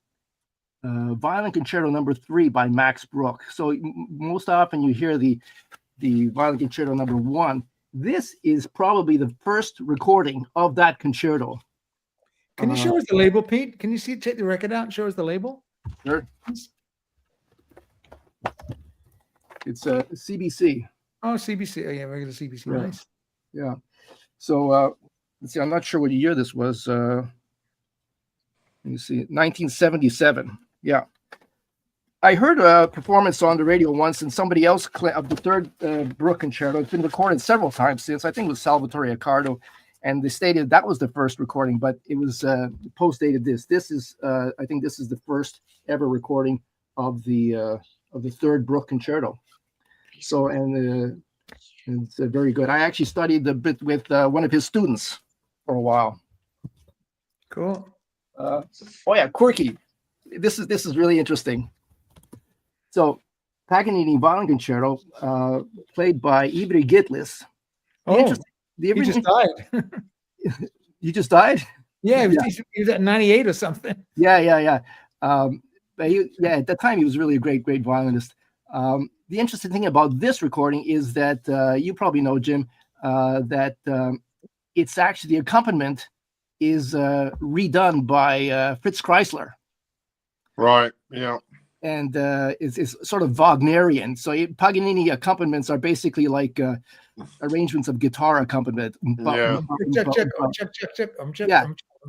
Violin Concerto No. 3 by Max Bruch. So most often you hear the Violin Concerto No. 1. This is probably the first recording of that concerto. Can you show us the label, Pete? Can you take the record out and show us the label? Sure. It's a CBC. Oh, CBC. Oh, yeah, regular CBC. Yeah. Nice. Yeah. So let's see. I'm not sure what year this was. Let me see. 1977. Yeah. I heard a performance on the radio once, and somebody else of the third Bruch concerto. It's been recorded several times since. I think it was Salvatore Accardo, and they stated that was the first recording, but it was post-dated. This is I think this is the first ever recording of the third Bruch concerto. So and it's very good. I actually studied a bit with one of his students for a while. Cool. Oh yeah, quirky. This is really interesting. So, Paganini Violin Concerto, played by Ivry Gitlis. Oh, he just died. You just died? Yeah, he was at 98 or something. Yeah. But at that time, he was really a great violinist. The interesting thing about this recording is that you probably know, Jim, that it's actually the accompaniment is redone by Fritz Kreisler. Right. Yeah. And it's sort of Wagnerian. So Paganini accompaniments are basically like arrangements of guitar accompaniment. Yeah. Check.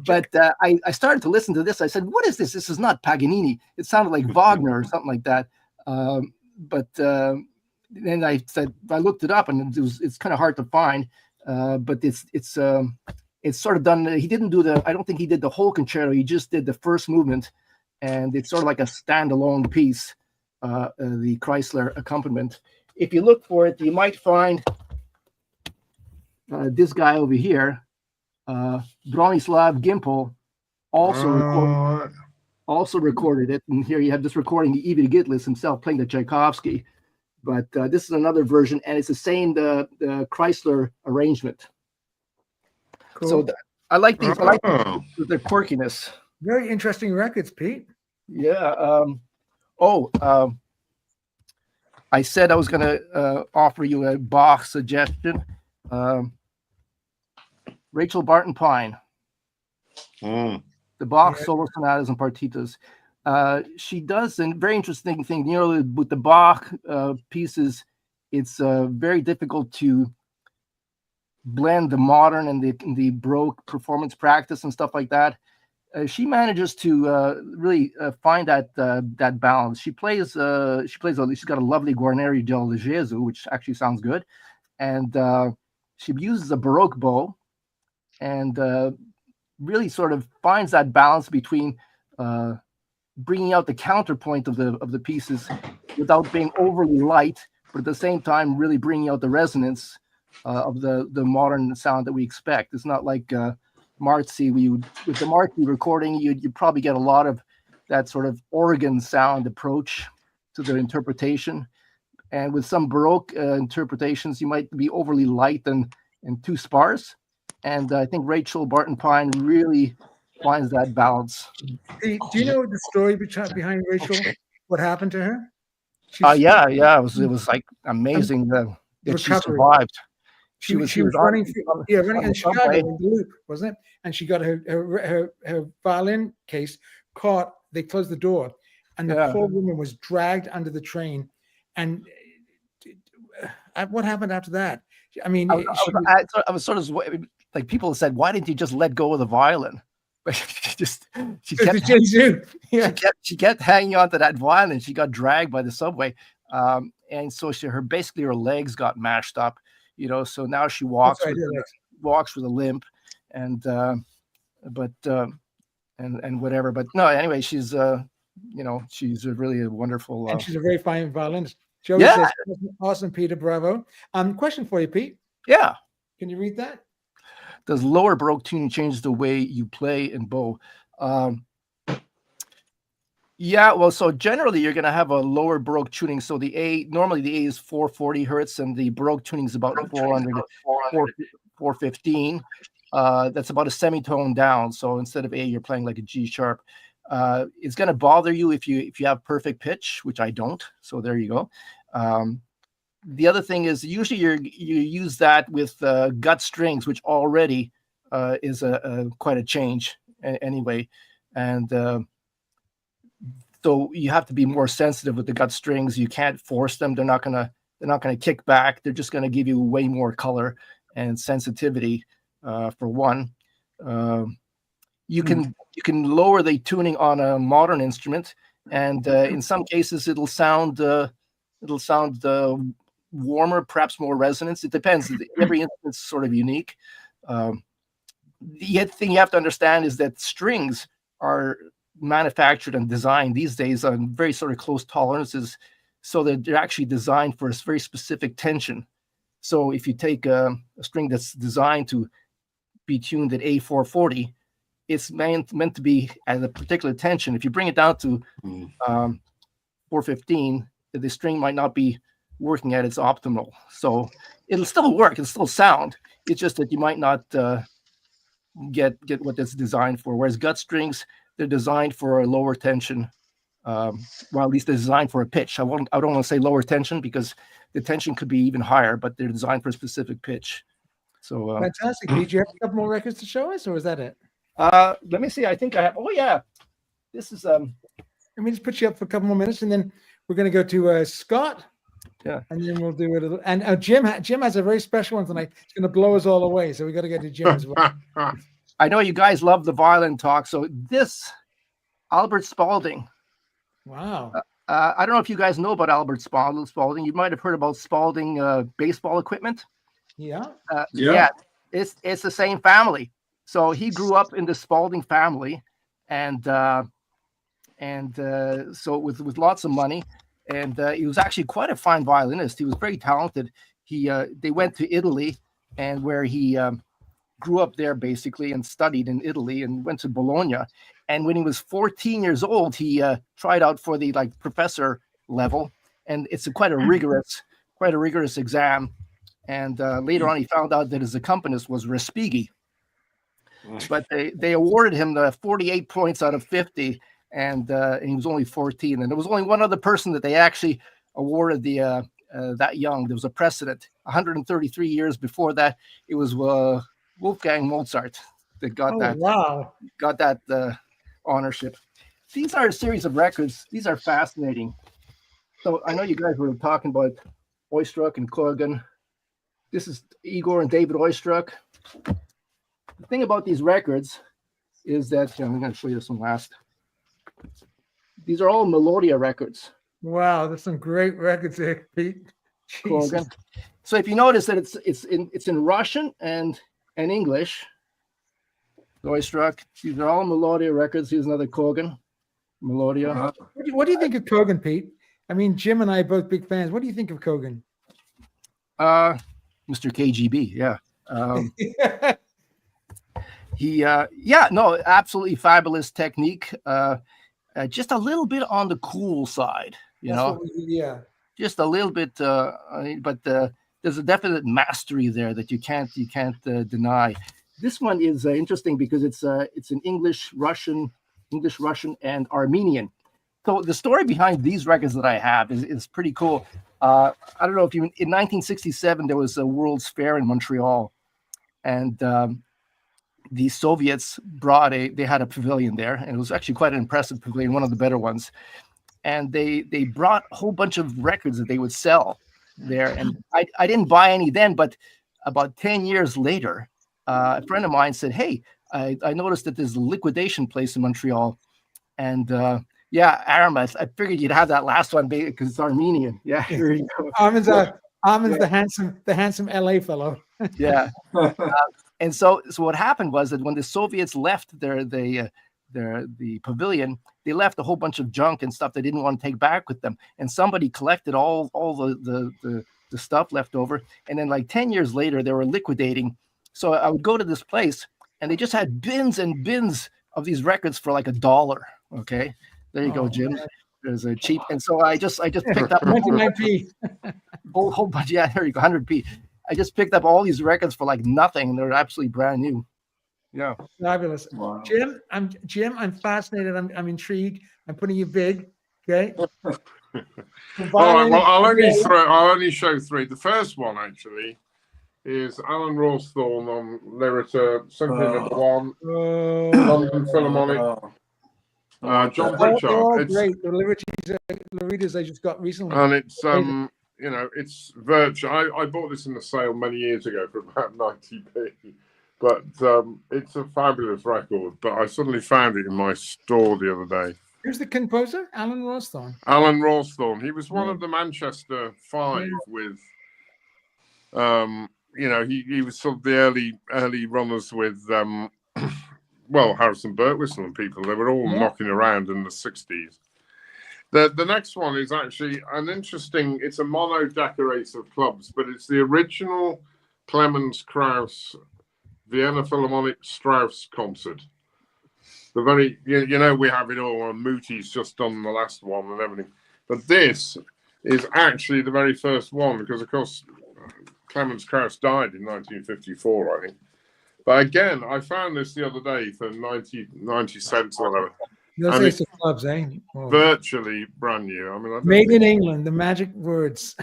But I started to listen to this. I said, "What is this? This is not Paganini. It sounded like Wagner or something like that." But then I said, I looked it up, and it's kind of hard to find. But it's sort of done. He didn't do I don't think he did the whole concerto. He just did the first movement. And it's sort of like a standalone piece, the Kreisler accompaniment. If you look for it, you might find this guy over here, Bronislav Gimpel, also recorded it. And here you have this recording, Ivry Gitlis himself playing the Tchaikovsky. But this is another version, and it's the same the Kreisler arrangement. Cool. So I like these. I like the quirkiness. Very interesting records, Pete. Yeah. I said I was going to offer you a Bach suggestion. Rachel Barton Pine. The Bach solo sonatas and partitas. She does a very interesting thing. You know, with the Bach pieces, it's very difficult to blend the modern and the Baroque performance practice and stuff like that. She manages to really find that balance. She's got a lovely Guarneri del Gesù, which actually sounds good, and she uses a Baroque bow, and really sort of finds that balance between bringing out the counterpoint of the pieces without being overly light, but at the same time really bringing out the resonance of the modern sound that we expect. It's not like Marzi, with the Marzi recording, you probably get a lot of that sort of organ sound approach to the interpretation. And with some Baroque interpretations, you might be overly light and too sparse. And I think Rachel Barton Pine really finds that balance. Hey, do you know the story behind Rachel? What happened to her? Yeah. It was like amazing that she survived. She was running in Chicago in the Loop, wasn't it? And she got her violin case caught. They closed the door, and the Yeah. poor woman was dragged under the train. And what happened after that? I mean, I was sort of like, people said, why didn't you just let go of the violin? But she kept hanging on to that violin. She got dragged by the subway, and so basically her legs got mashed up. So now she walks walks with a limp, and whatever. But no, anyway, she's she's really a wonderful. And she's a very fine violinist. Joey says, awesome, Peter, bravo. Question for you, Pete. Yeah. Can you read that? Does lower Baroque tuning change the way you play in bow? Yeah, well, so generally you're going to have a lower Baroque tuning. So normally the A is 440 hertz, and the Baroque tuning is about 415. That's about a semitone down. So instead of A, you're playing like a G sharp. It's going to bother you if you have perfect pitch, which I don't. So there you go. The other thing is usually you use that with gut strings, which already is quite a change anyway. And so you have to be more sensitive with the gut strings. You can't force them. They're not gonna kick back. They're just gonna give you way more color and sensitivity. For one, you can lower the tuning on a modern instrument, and in some cases it'll sound warmer, perhaps more resonance. It depends. Every instrument's sort of unique. The thing you have to understand is that strings are manufactured and designed these days on very sort of close tolerances, so that they're actually designed for a very specific tension. So if you take a string that's designed to be tuned at A440, it's meant to be at a particular tension. If you bring it down to 415, the string might not be working at its optimal. So it'll still work, it'll still sound. It's just that you might not get what it's designed for. Whereas gut strings, they're designed for a lower tension. Well, at least they're designed for a pitch. I don't want to say lower tension because the tension could be even higher, but they're designed for a specific pitch. So fantastic. Pete, you have a couple more records to show us, or is that it? Let me see. I think I have. Oh yeah, this is. Let me just put you up for a couple more minutes, and then we're going to go to Scott. Yeah, and then we'll do it. And Jim has a very special one tonight. It's going to blow us all away. So we got to get to Jim as well. I know you guys love the violin talk. So this Albert Spalding. Wow. I don't know if you guys know about Albert Spalding. You might have heard about Spalding baseball equipment. Yeah. Yeah. It's the same family. So he grew up in the Spalding family, and so with lots of money, and he was actually quite a fine violinist. He was very talented. They went to Italy, and where he grew up there basically, and studied in Italy, and went to Bologna. And when he was 14 years old, he tried out for the professor level, and it's quite a rigorous exam. And later on, he found out that his accompanist was Respighi. But they awarded him the 48 points out of 50, and he was only 14. And there was only one other person that they actually awarded that young. There was a precedent. 133 years before that, it was Wolfgang Mozart that got that honorship. These are a series of records. These are fascinating. So I know you guys were talking about Oistrakh and Kogan. This is Igor and David Oistrakh. The thing about these records is that I'm going to show you this one last. These are all Melodia records. Wow, there's some great records here, Pete. So if you notice that it's in Russian and English. Oistrakh. These are all Melodia records. Here's another Kogan. Melodia. What do you think of Kogan, Pete? I mean, Jim and I are both big fans. What do you think of Kogan? Mr. KGB, yeah. Absolutely fabulous technique. Just a little bit on the cool side, you know. Just a little bit, but there's a definite mastery there that you can't deny. This one is interesting because it's an English, Russian, and Armenian. So the story behind these records that I have is pretty cool. I don't know if in 1967 there was a World's Fair in Montreal, and the Soviets they had a pavilion there, and it was actually quite an impressive pavilion, one of the better ones. and they brought a whole bunch of records that they would sell there. And I didn't buy any then, but about 10 years later, a friend of mine said, "Hey, I noticed that there's a liquidation place in Montreal." And yeah, Aramis, I figured you'd have that last one because it's Armenian. Yeah, here you go. Armin's the handsome LA fellow. Yeah. And so what happened was that when the Soviets left the pavilion, they left a whole bunch of junk and stuff they didn't want to take back with them. And somebody collected all the stuff left over. And then like 10 years later, they were liquidating. So I would go to this place and they just had bins and bins of these records for like $1. Okay. There you go, Jim. There's a cheap. And so I just picked up 99p. whole bunch. Yeah, there you go, 100p. I just picked up all these records for like nothing, and they're absolutely brand new. Yeah, Fabulous. Wow. Jim, I'm fascinated. I'm intrigued. I'm putting you big. Okay. All right. Well, I'll only show three. The first one actually is Alan Rawsthorne on Lyrita Symphony Number 1, London Philharmonic. John Pritchard. They're all great. The Lyritas I just got recently. And it's it's virtual. I bought this in the sale many years ago for about 90p, but it's a fabulous record. But I suddenly found it in my store the other day. Who's the composer? Alan Rawsthorne. Alan Rawsthorne. He was one of the Manchester Five with, he was sort of the early runners with, Harrison Birtwistle and people. They were all knocking around in the 60s. The next one is actually an interesting, it's a mono-decorator of clubs, but it's the original Clemens Krauss Vienna Philharmonic Strauss concert. The very, we have it all, and Mooty's just done the last one and everything. But this is actually the very first one, because, of course, Clemens Krauss died in 1954, I think. But again, I found this the other day for 90 cents or whatever. Those Ace of Clubs, eh? Oh. Virtually brand new. I mean, Made in England, the magic words.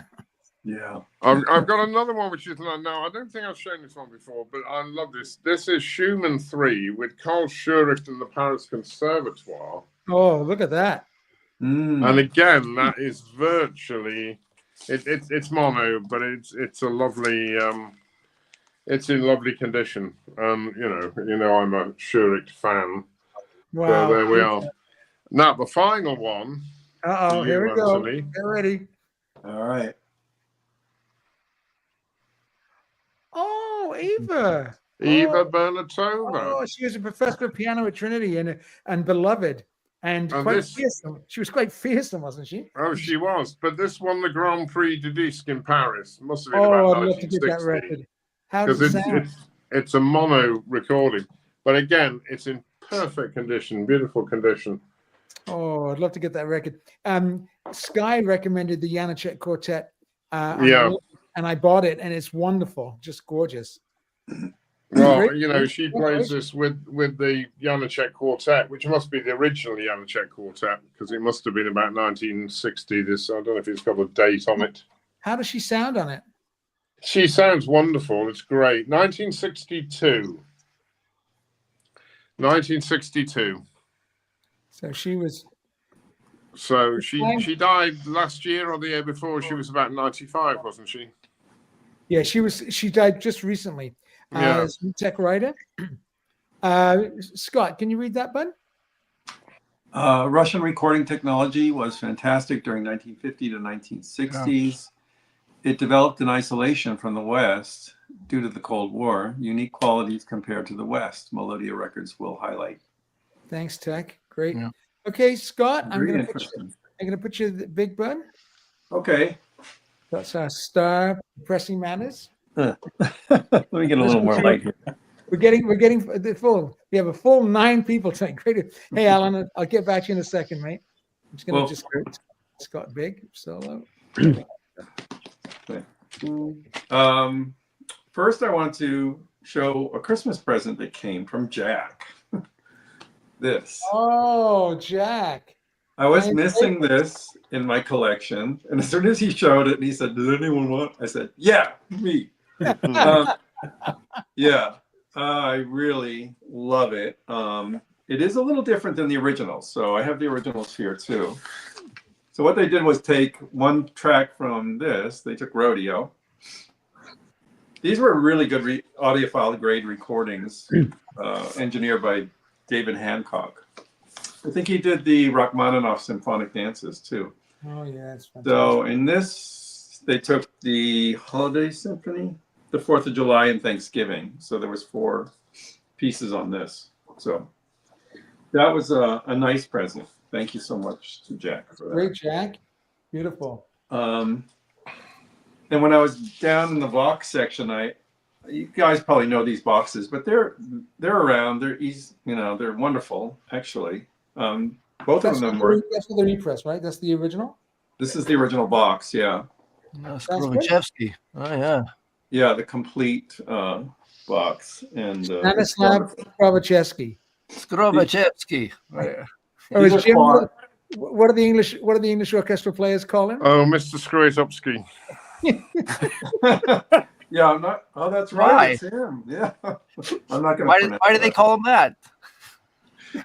Yeah. I've got another one which is now. I don't think I've shown this one before, but I love this. This is Schumann 3 with Carl Schuricht and the Paris Conservatoire. Oh, look at that! And again, that is virtually it's mono, but it's a lovely. It's in lovely condition. I'm a Schuricht fan. Wow. So there we are. Now the final one. Here we go. Get ready. All right. Oh, Eva. Eva Bernatova. Oh, she was a professor of piano at Trinity and beloved and quite fearsome. She was quite fearsome, wasn't she? Oh, she was. But this won the Grand Prix du Disque in Paris. Must have been about I'd love to get that record. How does it sound? It's a mono recording, but again, it's in perfect condition, beautiful condition. Oh, I'd love to get that record. Sky recommended the Janacek Quartet. And I bought it, and it's wonderful, just gorgeous. Well, she plays this with the Janacek Quartet, which must be the original Janacek Quartet, because it must have been about 1960. I don't know if it's got a date on it. How does she sound on it? She sounds wonderful. It's great. 1962. 1962. So she was. So she died last year or the year before. She was about 95, wasn't she? Yeah, she was. She died just recently. As a tech writer. Scott, can you read that, bud? Russian recording technology was fantastic during 1950 to 1960s. It developed in isolation from the West due to the Cold War. Unique qualities compared to the West. Melodia Records will highlight. Thanks, Tech. Great. Yeah. Okay, Scott, I'm going to put you the big bud. Okay. That's our star pressing matters. Let me get a little more light here. We're getting the full. We have a full 9 people tonight. Great. Hey, Alan, I'll get back to you in a second, mate. I'm just going to just go Scott Big solo. Okay. First, I want to show a Christmas present that came from Jack. This. Oh, Jack. I was missing this in my collection, and as soon as he showed it and he said, "Does anyone want?" I said, "Yeah, me." I really love it. It is a little different than the originals, so I have the originals here too. So what they did was take one track from this. They took Rodeo. These were really good audiophile grade recordings, engineered by David Hancock. I think he did the Rachmaninoff symphonic dances too. Oh yeah, that's fantastic. So in this, they took the Holiday Symphony, the 4th of July, and Thanksgiving. So there was 4 pieces on this. So that was a nice present. Thank you so much to Jack for that. Great, Jack. Beautiful. And when I was down in the Vox section, you guys probably know these boxes, but they're around. They're easy, they're wonderful actually. Both of them were. That's the repress, right? That's the original. This is the original box, yeah. Skorovichevsky. Oh yeah. Yeah, the complete box and. Stanislav Skorovichevsky. Skorovichevsky. Yeah. Or is Jim? What do the English orchestral players call him? Oh, Mr. Skorovichevsky. Yeah, I'm not. Oh, that's right. Why? It's him. Yeah. I'm not going to. Why did they call him that?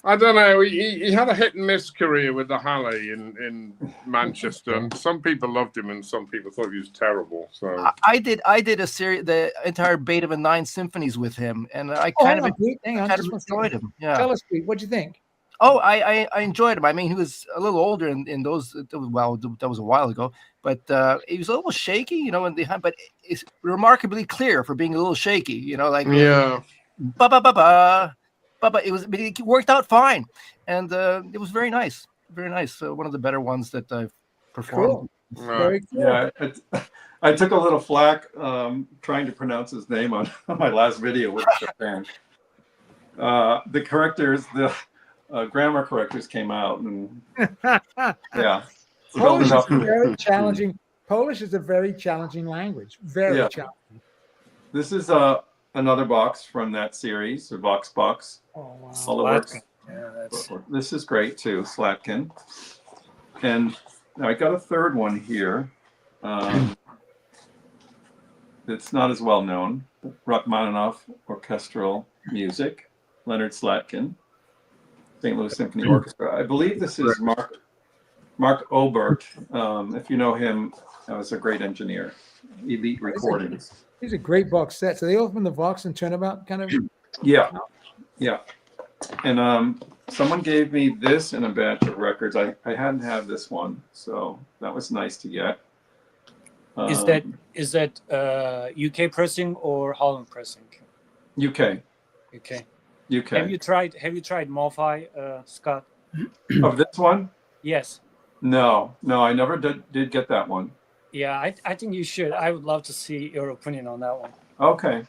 I don't know. He had a hit and miss career with the Halle in Manchester. Some people loved him, and some people thought he was terrible. So I did a series, the entire Beethoven 9 symphonies with him, and I kind of enjoyed him. Yeah. Tell us, Pete, what'd you think? Oh, I enjoyed him. I mean, he was a little older in those. Well, that was a while ago, but he was a little shaky, but it's remarkably clear for being a little shaky. yeah. Ba ba ba ba. But it worked out fine, and it was very nice. Very nice. One of the better ones that I've performed. Cool. Very cool. Yeah, I took a little flack trying to pronounce his name on my last video with Japan. The correctors, the grammar correctors came out, and yeah, Polish is very challenging. Polish is a very challenging language. Very challenging. This is another box from that series, the Vox box. Oh wow! All the works. Yeah, This is great too, Slatkin. And I got a third one here. It's not as well known. Rachmaninoff Orchestral Music, Leonard Slatkin, St. Louis Symphony Orchestra. I believe this is Mark Obert. If you know him, that was a great engineer. Elite recordings. These are great box sets. So they open the Vox and Turnabout kind of. Yeah. And someone gave me this in a batch of records. I hadn't had this one, so that was nice to get. Is that UK pressing or Holland pressing? UK. Have you tried Morphi, Scott? Of this one? Yes. No, I never did get that one. Yeah, I think you should. I would love to see your opinion on that one. Okay.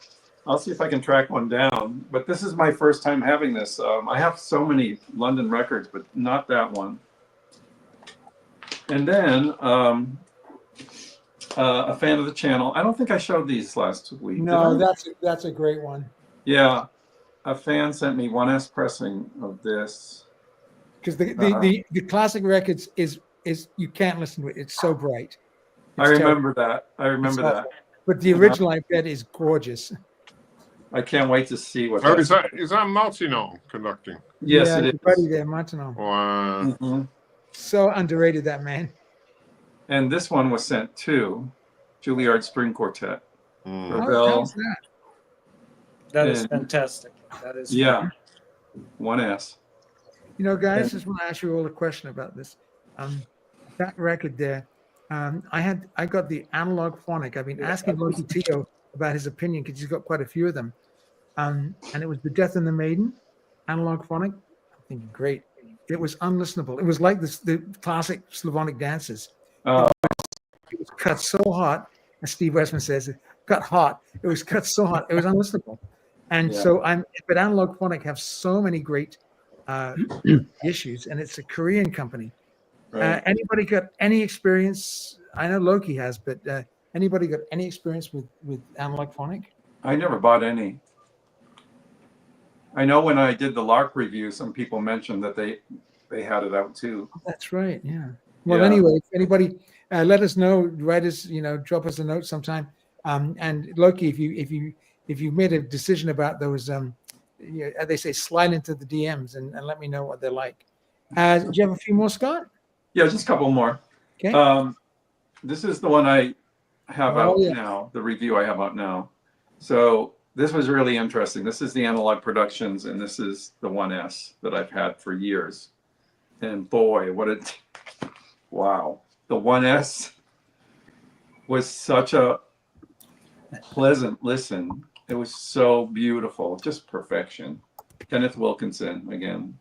I'll see if I can track one down. But this is my first time having this. I have so many London records, but not that one. And then a fan of the channel. I don't think I showed these last week. No, that's a great one. Yeah. A fan sent me 1S pressing of this. Because the classic records is you can't listen to it. It's so bright. I remember that. But the original, I bet, is gorgeous. I can't wait to see what. Oh, is that Martineau conducting? Yes, yeah, it is. Buddy there, Martineau. Wow. Mm-hmm. So underrated, that man. And this one was sent to Juilliard String Quartet. How's that? That is fantastic. That is 1S. Guys, just want to ask you all a question about this. That record there. I got the analog phonic. I've been asking Loki Tio about his opinion because he's got quite a few of them. And it was The Death and the Maiden, analog phonic. I'm thinking, great. It was unlistenable. It was like the classic Slavonic dances. It was cut so hot, as Steve Westman says, it cut hot. It was cut so hot, it was unlistenable. And so but analog phonic have so many great issues, and it's a Korean company. Right. Anybody got any experience? I know Loki has, but anybody got any experience with analog phonic? I never bought any. I know when I did the Lark review, some people mentioned that they had it out too. That's right. Yeah. Well, anyway, if anybody, let us know. Write us, drop us a note sometime. And Loki, if you made a decision about those, they say slide into the DMs and let me know what they're like. Do you have a few more, Scott? Yeah, just a couple more. Okay. This is the one I have Oh, out yeah. now, the review I have out now. So this was really interesting. This is the Analog Productions, and this is the 1S that I've had for years. And boy, wow. The 1S was such a pleasant listen. It was so beautiful, just perfection. Kenneth Wilkinson again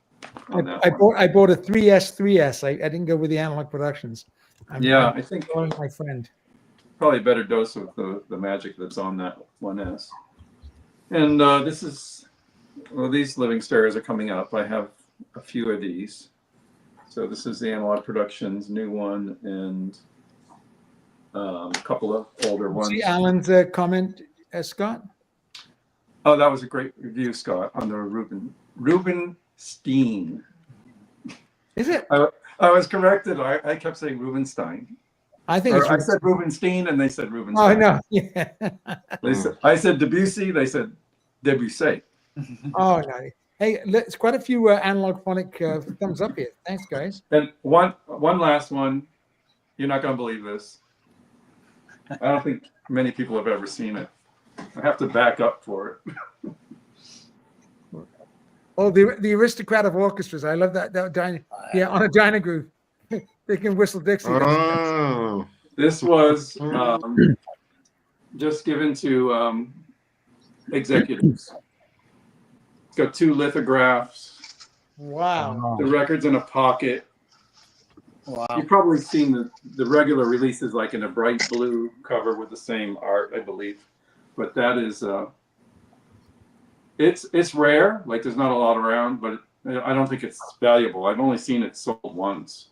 on that one. I bought a 3S. I didn't go with the Analog Productions. Yeah, I'm I think following my friend. probably a better dose of the magic that's on that 1S. And this is, well, these living stereos are coming up. I have a few of these. So this is the Analog Productions new one, and a couple of older ones. See Alan's comment, Scott? Oh, that was a great review, Scott, on the Rubenstein. Is it? I was corrected. I kept saying Rubenstein. I think Or I it's. said Rubenstein, and they said Oh Rubenstein. no! Yeah. I said Debussy. They said Debussy. Oh no! Hey, it's quite a few analog phonic thumbs up here. Thanks, guys. And one last one. You're not going to believe this. I don't think many people have ever seen it. I have to back up for it. Oh, the aristocrat of orchestras. I love that. Yeah, on a dyna groove. They can whistle Dixie. Oh. This was just given to executives. It's got 2 lithographs. Wow. The record's in a pocket. Wow. You've probably seen the regular releases, like in a bright blue cover with the same art, I believe. But that is, it's rare. Like there's not a lot around, but I don't think it's valuable. I've only seen it sold once.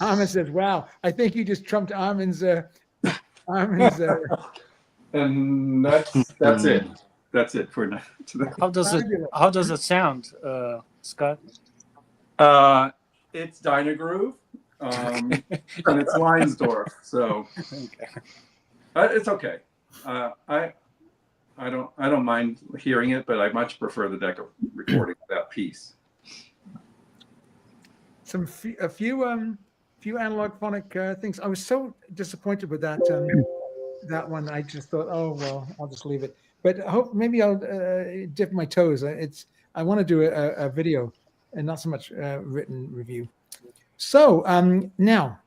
Armin says, "Wow, I think you just trumped Armin's." And that's it. That's it for now. How does it sound, Scott? It's Dynagroove, and it's Leinsdorf, so it's okay. I don't mind hearing it, but I much prefer the Decca recording of that piece. A few analog phonic things. I was so disappointed with that that one. I just thought, oh well, I'll just leave it. But maybe I'll dip my toes. I want to do a video and not so much written review. So now,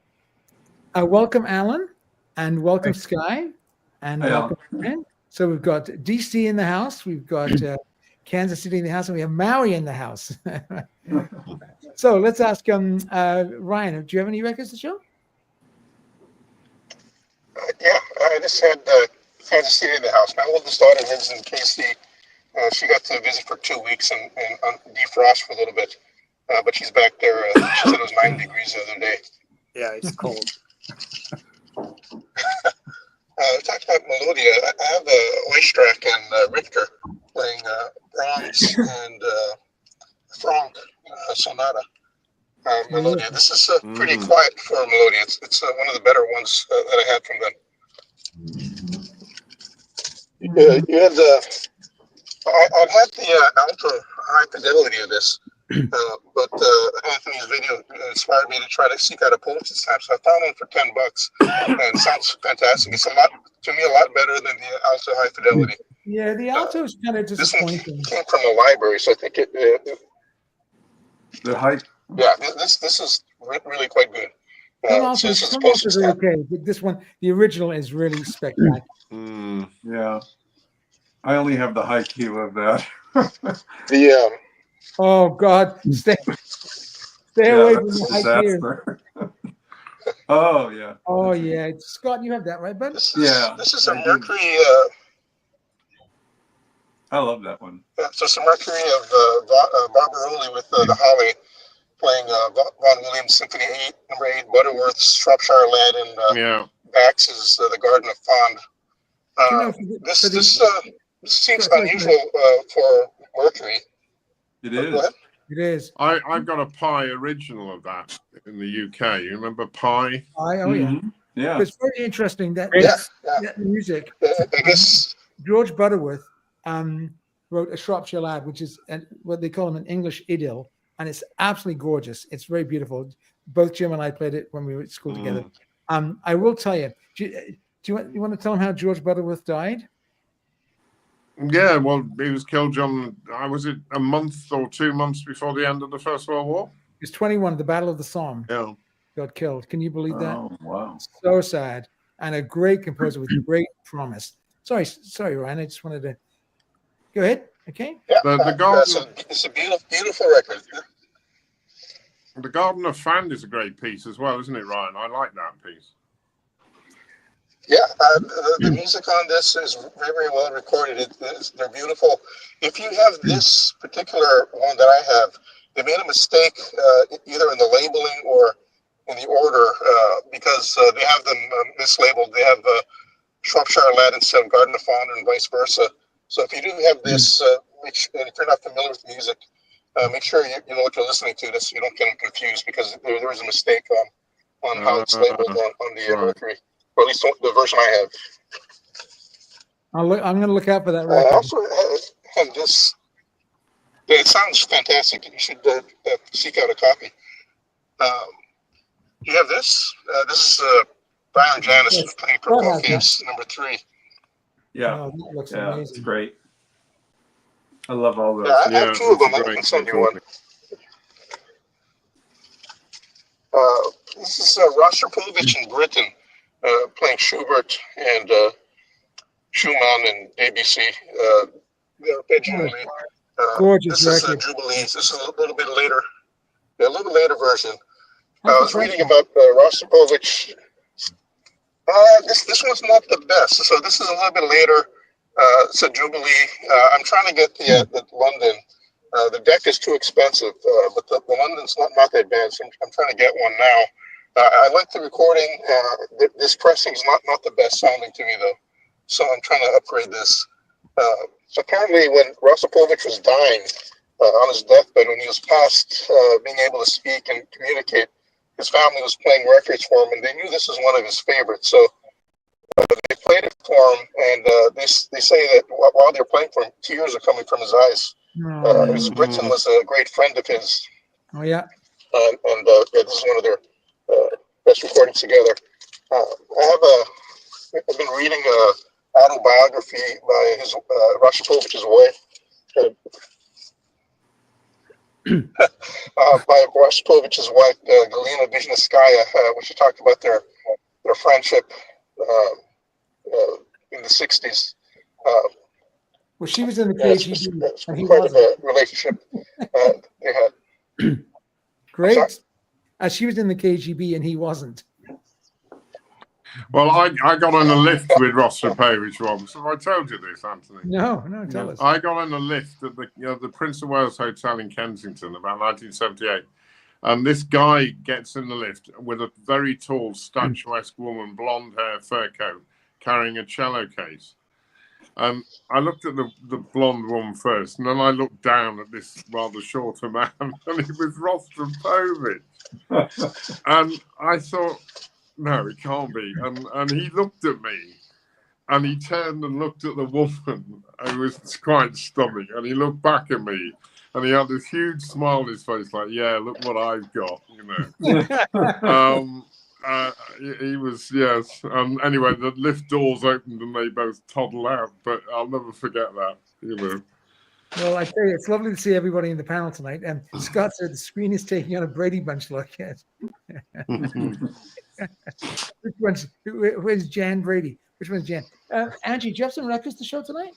welcome Alan, and welcome Sky, and welcome Brian. So we've got DC in the house, we've got Kansas City in the house, and we have Maui in the house. So let's ask Ryan, do you have any records to show? Yeah, I just had Kansas City in the house. My oldest daughter lives in KC. She got to visit for 2 weeks and defrost for a little bit. But she's back there. She said it was 9 degrees the other day. Yeah, it's cold. Talking about Melodia, I have Oistrakh and Richter playing Brahms and Franck Sonata. Melodia. This is pretty quiet for Melodia. It's one of the better ones that I had from them. You had I've had the alto high fidelity of this, but Anthony's video inspired me to try to seek out a Polish type. So I found one for $10, and it sounds fantastic. It's a lot better than the alto high fidelity. Yeah, the alto is kind of disappointing. This one came from the library, so I think the height. Yeah, this is really quite good. Some altos are okay, but this one, the original, is really spectacular. Yeah, I only have the high Q of that. Oh God, stay away from the high Q. Oh yeah. Oh yeah, Scott, you have that right, bud? This is a Mercury. I love that one. So it's a Mercury of Barbaroli with the Holly playing Vaughan Williams Symphony 8, number 8, Butterworth's Shropshire Lad, and Bax's The Garden of Fond. This seems unusual for Mercury. It is. Go ahead. It is. I've got a Pi original of that in the UK. You remember Pi? Oh yeah. Yeah. But it's very interesting that music. I guess George Butterworth wrote a Shropshire Lad, which is what they call him an English idyll, and it's absolutely gorgeous. It's very beautiful. both Jim and I played it when we were at school together. I will tell you. Do you want to tell him how George Butterworth died? Yeah, well, he was killed was it a month or 2 months before the end of the First World War? He was 21, the Battle of the Somme. Yeah. Got killed. Can you believe that? Oh, wow. So sad. And a great composer with great promise. Sorry, Ryan. I just wanted to go ahead. Okay. Yeah, The Garden, it's a beautiful record. the Garden of Fand is a great piece as well, isn't it, Ryan? I like that piece. Yeah, the music on this is very, very well recorded. They're beautiful. If you have this particular one that I have, they made a mistake either in the labeling or in the order because they have them mislabeled. They have Shropshire Lad instead of Garden of Fond and vice versa. So if you do have this, if you're not familiar with music, make sure you know what you're listening to, so you don't get them confused, because there is a mistake on how it's labeled on the Mercury. Or at least the version I have. I'm going to look out for that I record. also have this. It sounds fantastic. You should seek out a copy. You have this. This is Byron Janis playing Prokofiev number 3. Yeah. Oh, that looks Yeah, amazing. it's great. I love all those. Yeah, I have 2 of them. I can send you one. This is Rostropovich in Britain playing Schubert and Schumann and ABC. They're originally. Gorgeous This record. is Jubilees. This is a little bit later. A little later version. I was reading about Rostropovich. This one's not the best. So this is a little bit later. It's a Jubilee. I'm trying to get the London. The deck is too expensive, but the London's not that bad. So I'm trying to get one now. I like the recording. This pressing is not the best sounding to me though. So I'm trying to upgrade this. So apparently, when Rostropovich was dying on his deathbed, when he was past being able to speak and communicate, his family was playing records for him, and they knew this was one of his favorites. So they played it for him, and they say that while they're playing for him, tears are coming from his eyes. Because Britain was a great friend of his. Oh yeah. And this is one of their best recordings together. I've been reading a autobiography by his Rostropovich's wife. By Rostropovich's wife, Galina Vizhnevskaya, when she talked about their friendship in the 60s. Well, she was in the It's KGB, and he quite wasn't. a relationship they had. Great. She was in the KGB, and he wasn't. Well, I got on a lift with Rostropovich once. Have I told you this, Anthony? No, tell us. I got on a lift at the Prince of Wales Hotel in Kensington about 1978. And this guy gets in the lift with a very tall, statuesque woman, blonde hair, fur coat, carrying a cello case. And I looked at the blonde woman first, and then I looked down at this rather shorter man, and it was Rostropovich. And I thought, no, it can't be. And he looked at me, and he turned and looked at the woman, who was quite stunning, and he looked back at me, and he had this huge smile on his face, like, yeah, look what I've got, you know. He was, yes. Anyway, the lift doors opened and they both toddled out, but I'll never forget that, you know. Well, I tell you, it's lovely to see everybody in the panel tonight. And Scott said the screen is taking on a Brady Bunch look. Yes. Where's Jan Brady? Which one's Jan? Angie, do you have some records to show tonight?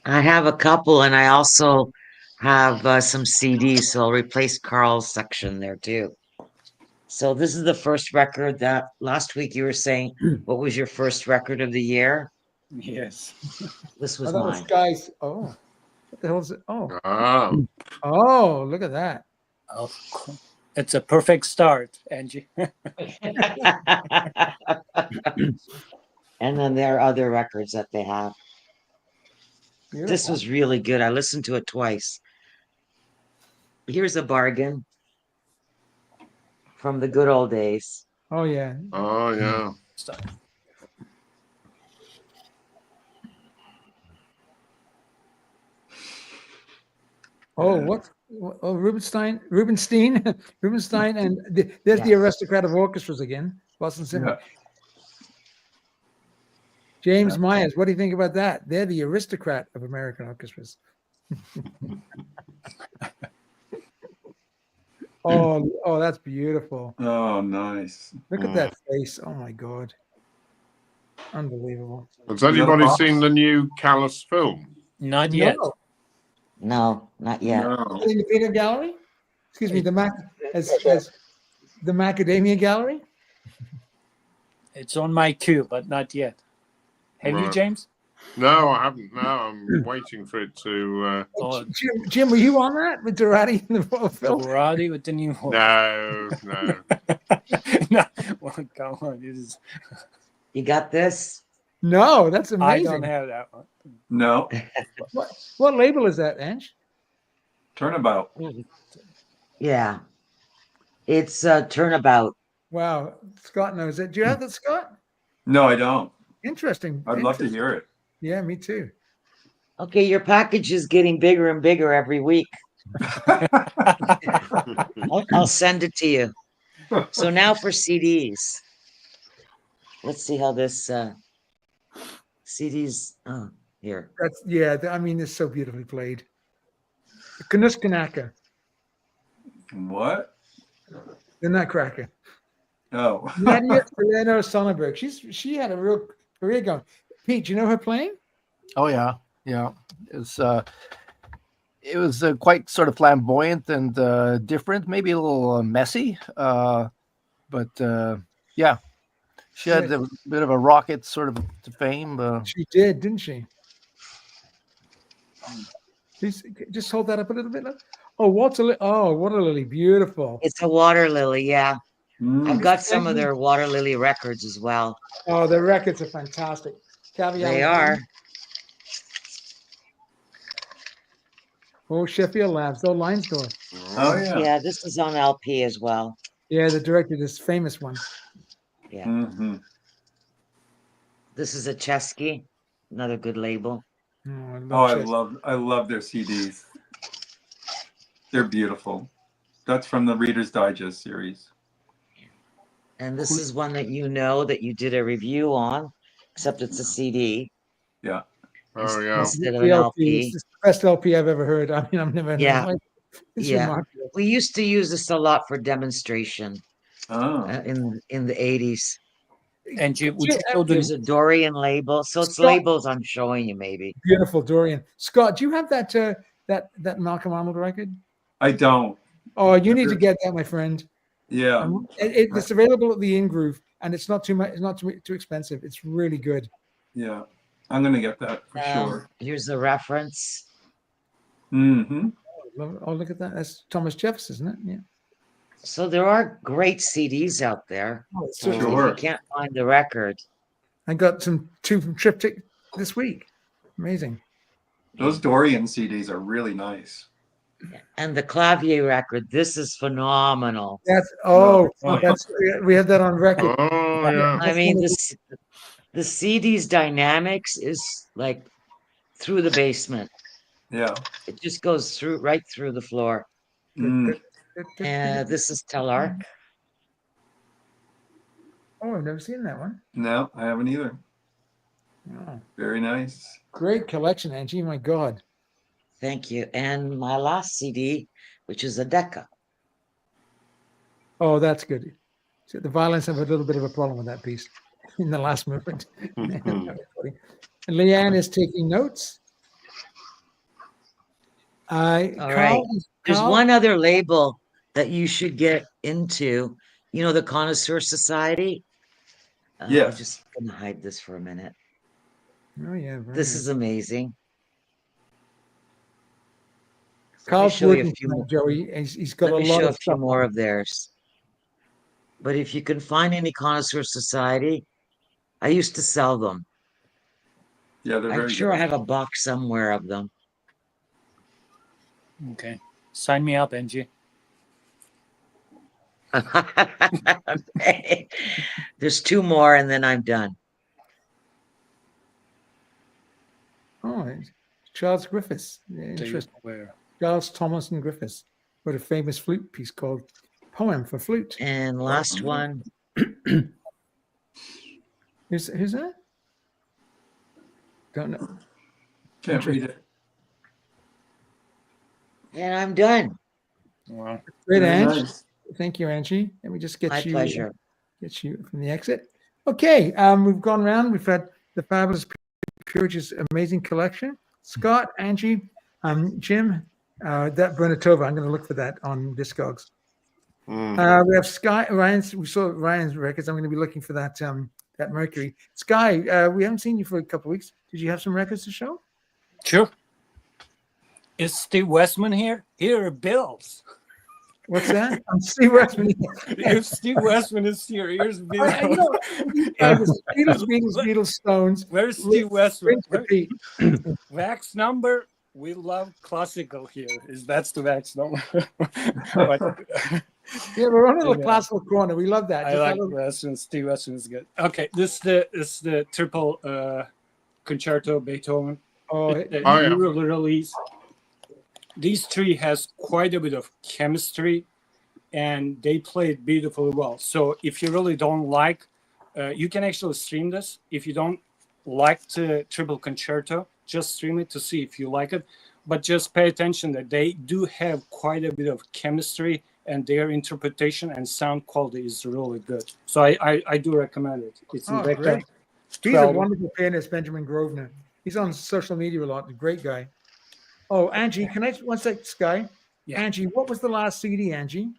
I have a couple, and I also have some CDs, so I'll replace Carl's section there too. So this is the first record that last week you were saying, what was your first record of the year? Yes. This was that mine. was Guys. Oh, what the hell is it? Oh, Oh, look at that. Oh, it's a perfect start, Angie. And then there are other records that they have. Beautiful. This was really good. I listened to it twice. Here's a bargain from the good old days. Oh, yeah. Oh, yeah. Start. Oh, Yeah. what? Oh, Rubenstein, Rubenstein, and there's the Yes. aristocrat of orchestras again. Boston Symphony. Yeah. James Myers, what do you think about that? They're the aristocrat of American orchestras. Oh, that's beautiful. Oh, nice. Look at that face. Oh my God. Unbelievable. Has that a anybody box? seen the new Callous film? Not yet. No. No, not yet. No. In the Peter Gallery? Excuse me, the Macadamia Gallery? It's on my queue, but not yet. Have you, Right. James? No, I haven't. No, I'm waiting for it to. Oh, Jim, were you on that with Durati in the film? Dorati with the new one. No, no. No, well, come on. It is, You got this? No, that's I amazing. don't have that one. No. What label is that, Ange? Turnabout. Yeah. It's Turnabout. Wow, Scott knows it. Do you have that, Scott? No, I don't. Interesting. I'd love to Interesting. hear it. Yeah, me too. Okay, your package is getting bigger and bigger every week. I'll send it to you. So now for CDs. Let's see how this CDs. Oh, here. That's I mean, it's so beautifully played. Kanuskanaka, What? the Nutcracker. Oh. Nadia Elena Sonnenberg. She had a real career going. Pete, do you know her playing? Oh yeah, yeah. It was quite sort of flamboyant and different, maybe a little messy, but yeah, she had a bit of a rocket sort of to fame. She did, didn't she? Please just hold that up a little bit. Oh, water lily, beautiful. It's a water lily, yeah. Mm. I've got some of their water lily records as well. Oh, the records are fantastic. They are. Oh, Sheffield Labs, oh, Lines Door. Oh, yeah. Yeah, this is on LP as well. Yeah, the director, this famous one. Yeah. Mm-hmm. This is a Chesky, another good label. I love their CDs. They're beautiful. That's from the Reader's Digest series. And this is one that that you did a review on, except it's a CD. Yeah. Oh yeah. Instead of The an LP. LP. It's the best LP I've ever heard. I mean, I've never. Yeah. It's Yeah. remarkable. We used to use this a lot for demonstration Oh. in the 80s. And would you show There's the a Dorian label. So it's Scott- labels I'm showing you maybe. Beautiful Dorian. Scott, do you have that that Malcolm Arnold record? I don't. Oh, you need to get that, my friend. Yeah. It's available at the In Groove, and it's not too much. It's not too expensive. It's really good. Yeah. I'm going to get that for sure. Here's the reference. Mm-hmm. Oh, look at that. That's Thomas Jefferson, isn't it? Yeah. So there are great CDs out there. Oh, it's So certainly- Sure. if you can't find the record, I got two from Triptych this week. Amazing. Those Dorian CDs are really nice. and the Clavier record, this is phenomenal. That's we have that on record. Oh yeah. I mean, the CD's dynamics is like through the basement. Yeah. It just goes right through the floor. Mm. And this is Telarc. Oh, I've never seen that one. No, I haven't either. Oh, Very nice. great collection, Angie. My God. Thank you. And my last CD, which is a Decca. Oh, that's good. So the violins have a little bit of a problem with that piece in the last movement. And Leanne is taking notes. All right. There's one other label that you should get into. You know, the Connoisseur Society. Yes. I'm just gonna hide this for a minute. Oh yeah. This is amazing. Carl's show you a working few tonight, more. Joey. He's got Let a me lot show a of few stuff. more of theirs. But if you can find any Connoisseur Society, I used to sell them. Yeah, they're I'm very sure I good. have a box somewhere of them. Okay. Sign me up, Angie. Okay. There's two more and then I'm done. Oh, Charles Griffiths. Yeah, Tell you interesting. where. Giles Tomlinson Griffiths wrote a famous flute piece called Poem for Flute. And last one. Who's that? Don't know. Can't read it. And I'm done. Wow. Great, Very Ange. nice. Thank you, Angie. Let me just get My you pleasure. get you from the exit. Okay, we've gone around. We've had the fabulous Pure's amazing collection. Scott, Angie, Jim, that Bernatova. I'm going to look for that on Discogs. We have Sky. We saw Ryan's records. I'm going to be looking for that that Mercury. Sky, we haven't seen you for a couple of weeks. Did you have some records to show? Sure. Is Steve Westman here? Here are bills. What's that? I'm Steve Westman. If Steve Westman is here, here's bills. Beatles, Stones. Where's Steve Westman? Repeat. Wax number. We love classical here. That's the wax number. But, Yeah, we're on the Yeah. classical corner. We love that. I Just like have a- Westman. Steve Westman is good. Okay, this is the triple concerto Beethoven. Oh, It's a Oh, yeah. new release. These three has quite a bit of chemistry, and they play it beautifully well. So if you really don't like, you can actually stream this. If you don't like the triple concerto, just stream it to see if you like it. But just pay attention that they do have quite a bit of chemistry, and their interpretation and sound quality is really good. So I do recommend it. It's in Oh, Decca. great. He's a 12. wonderful pianist, Benjamin Grosvenor. He's on social media a lot. A great guy. Oh, Angie, can I one sec, Sky? Yeah. Angie, what was the last CD, Angie?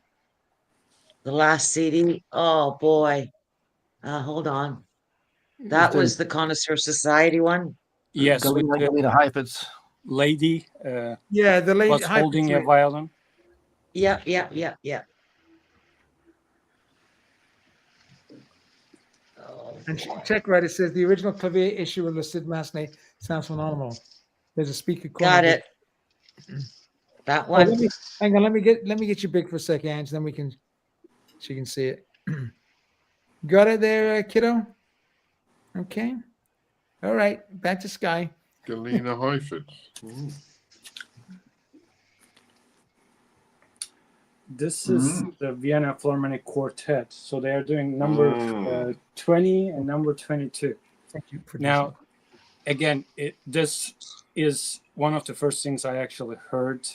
The last CD. Oh boy. Hold on. That was the Connoisseur Society one. Yes, with the Galina Heifetz. lady Yeah, the lady was holding a violin. Yeah. Oh, And boy. check right. It says the original clavier issue of Le Cid Massenet sounds phenomenal. There's a speaker. Got it. That Oh, let one. me, hang on. Let me get you big for a second, Ange. Then she can see it. Got it there, kiddo. Okay. All right. Back to Sky. Galina Heifetz. This is the Vienna Philharmonic Quartet. So they are doing number 20 and number 22. Thank you. Now, again, this is one of the first things I actually heard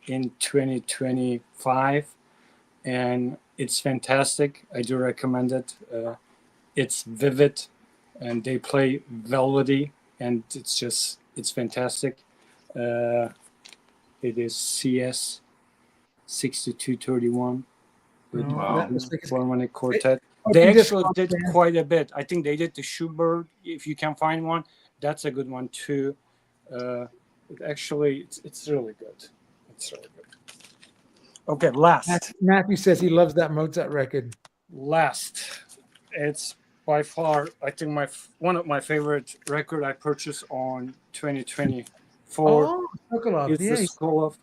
in 2025, and it's fantastic. I do recommend it. It's vivid, and they play velvety, and it's fantastic. It is CS 6231 with Wow. the Philharmonic Quartet. Oh, They you just actually got did there. quite a bit. I think they did the Schubert. If you can find one, that's a good one too. It's really good. It's really good. Okay, last. Matthew says he loves that Mozart record. It's by far, I think, one of my favorite record I purchased on 2024. Oh, Sokolov. It's Yeah. the Sokolov.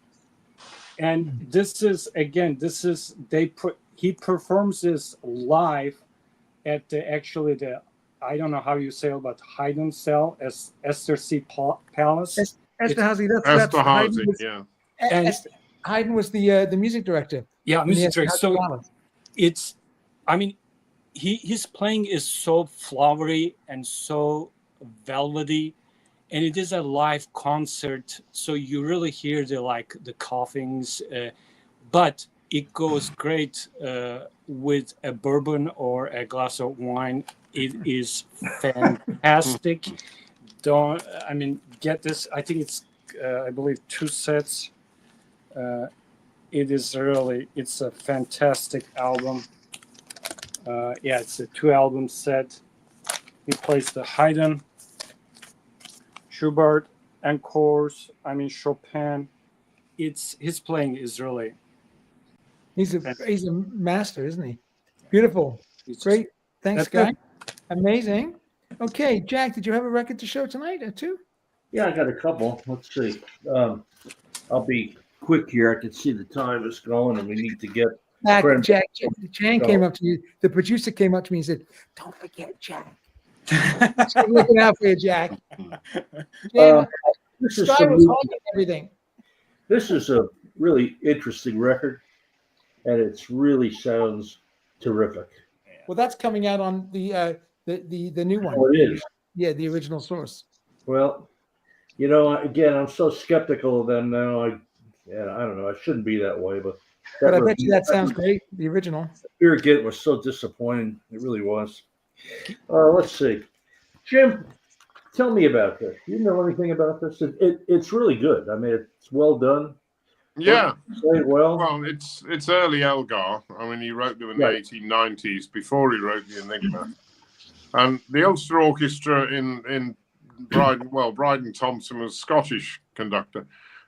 And he performs this live at the I don't know how you say it, but Haydn cell as Esterhazy Palace. Esterhazy. That's Esterhazy, Haydn. yeah. And- Haydn was the music director. Yeah, in the music director. Esterhazy So Palace. his playing is so flowery and so velvety, and it is a live concert, so you really hear the coughings, but it goes great with a bourbon or a glass of wine. It is fantastic. Get this. I think it's I believe 2 sets. It's a fantastic album. It's a 2-album set. He plays the Haydn, Schubert, Encores. Chopin. His playing is really. He's a master, isn't he? Beautiful. it's- Great. Thanks, That's Guy. good. Amazing. Okay, Jack, did you have a record to show tonight or two? Yeah, I got a couple. Let's see. I'll be quick here. I can see the time is going, and we need to get. Friend. Jack, Jan came up to you. The producer came up to me and said, "Don't forget Jack." So I'm looking out for you, Jack. Jan, This is Sky some was new- holding everything. This is a really interesting record, and it really sounds terrific. Well, that's coming out on the new one. Oh, it is. Yeah, the original source. Well, again, I'm so skeptical of them now. I don't know. I shouldn't be that way, but But I bet you that sounds great. The original. Fear Git was so disappointing. It really was. Let's see, Jim. Tell me about this. You know anything about this? It's really good. I mean, it's well done. Yeah. Played well. Well, it's early Elgar. I mean, he wrote them in the 1890s, before he wrote the Enigma. And the Ulster Orchestra in Bryden Thompson was a Scottish conductor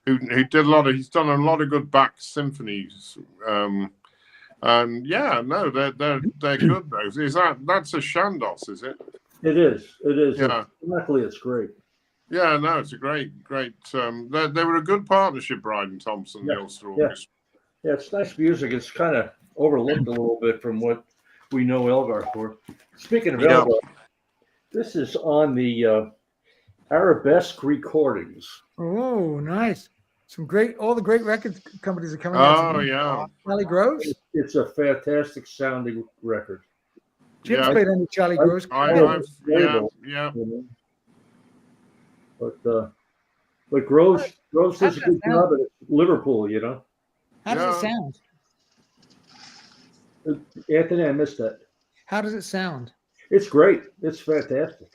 who did he's done a lot of good Bach symphonies. And yeah, no, they're good though. That's a Chandos, is it? It is. It is. Yeah. Luckily, it's great. Yeah, no, it's a great. They were a good partnership, Bryden Thompson, the Ulster Orchestra. Yeah, it's nice music. It's kind of overlooked a little bit from what we know Elgar for. Speaking of Elgar, this is on the Arabesque recordings. Oh, nice. All the great record companies are coming out. Oh, yeah. Charlie Groves. It's a fantastic sounding record. Jim's played any Charlie Groves. Yeah. But Groves does a good job at Liverpool, How does it sound? Anthony, I missed that. How does it sound? It's great. It's fantastic.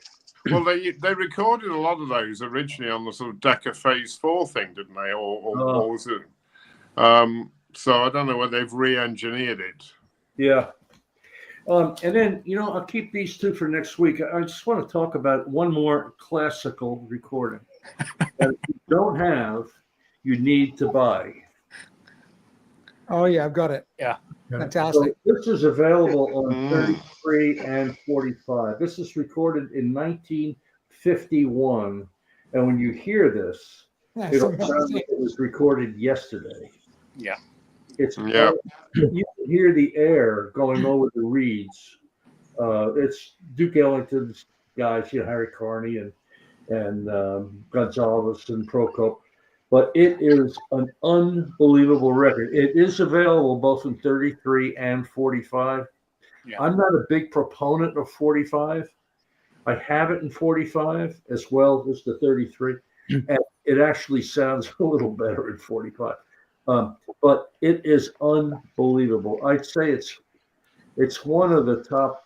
Well, they recorded a lot of those originally on the sort of Decca Phase 4 thing, didn't they? Or was it? So I don't know whether they've re-engineered it. Yeah. And then, I'll keep these two for next week. I just want to talk about one more classical recording that if you don't have, you need to buy. Oh, yeah, I've got it. Yeah. Fantastic. So this is available on 33 and 45. This is recorded in 1951. And when you hear this, it'll sound like it was recorded yesterday. Yeah. You can hear the air going over the reeds. It's Duke Ellington's guys, Harry Carney and Gonzalez and Prokop. But it is an unbelievable record. It is available both in 33 and 45. Yeah. I'm not a big proponent of 45. I have it in 45 as well as the 33. And it actually sounds a little better in 45. But it is unbelievable. I'd say it's one of the top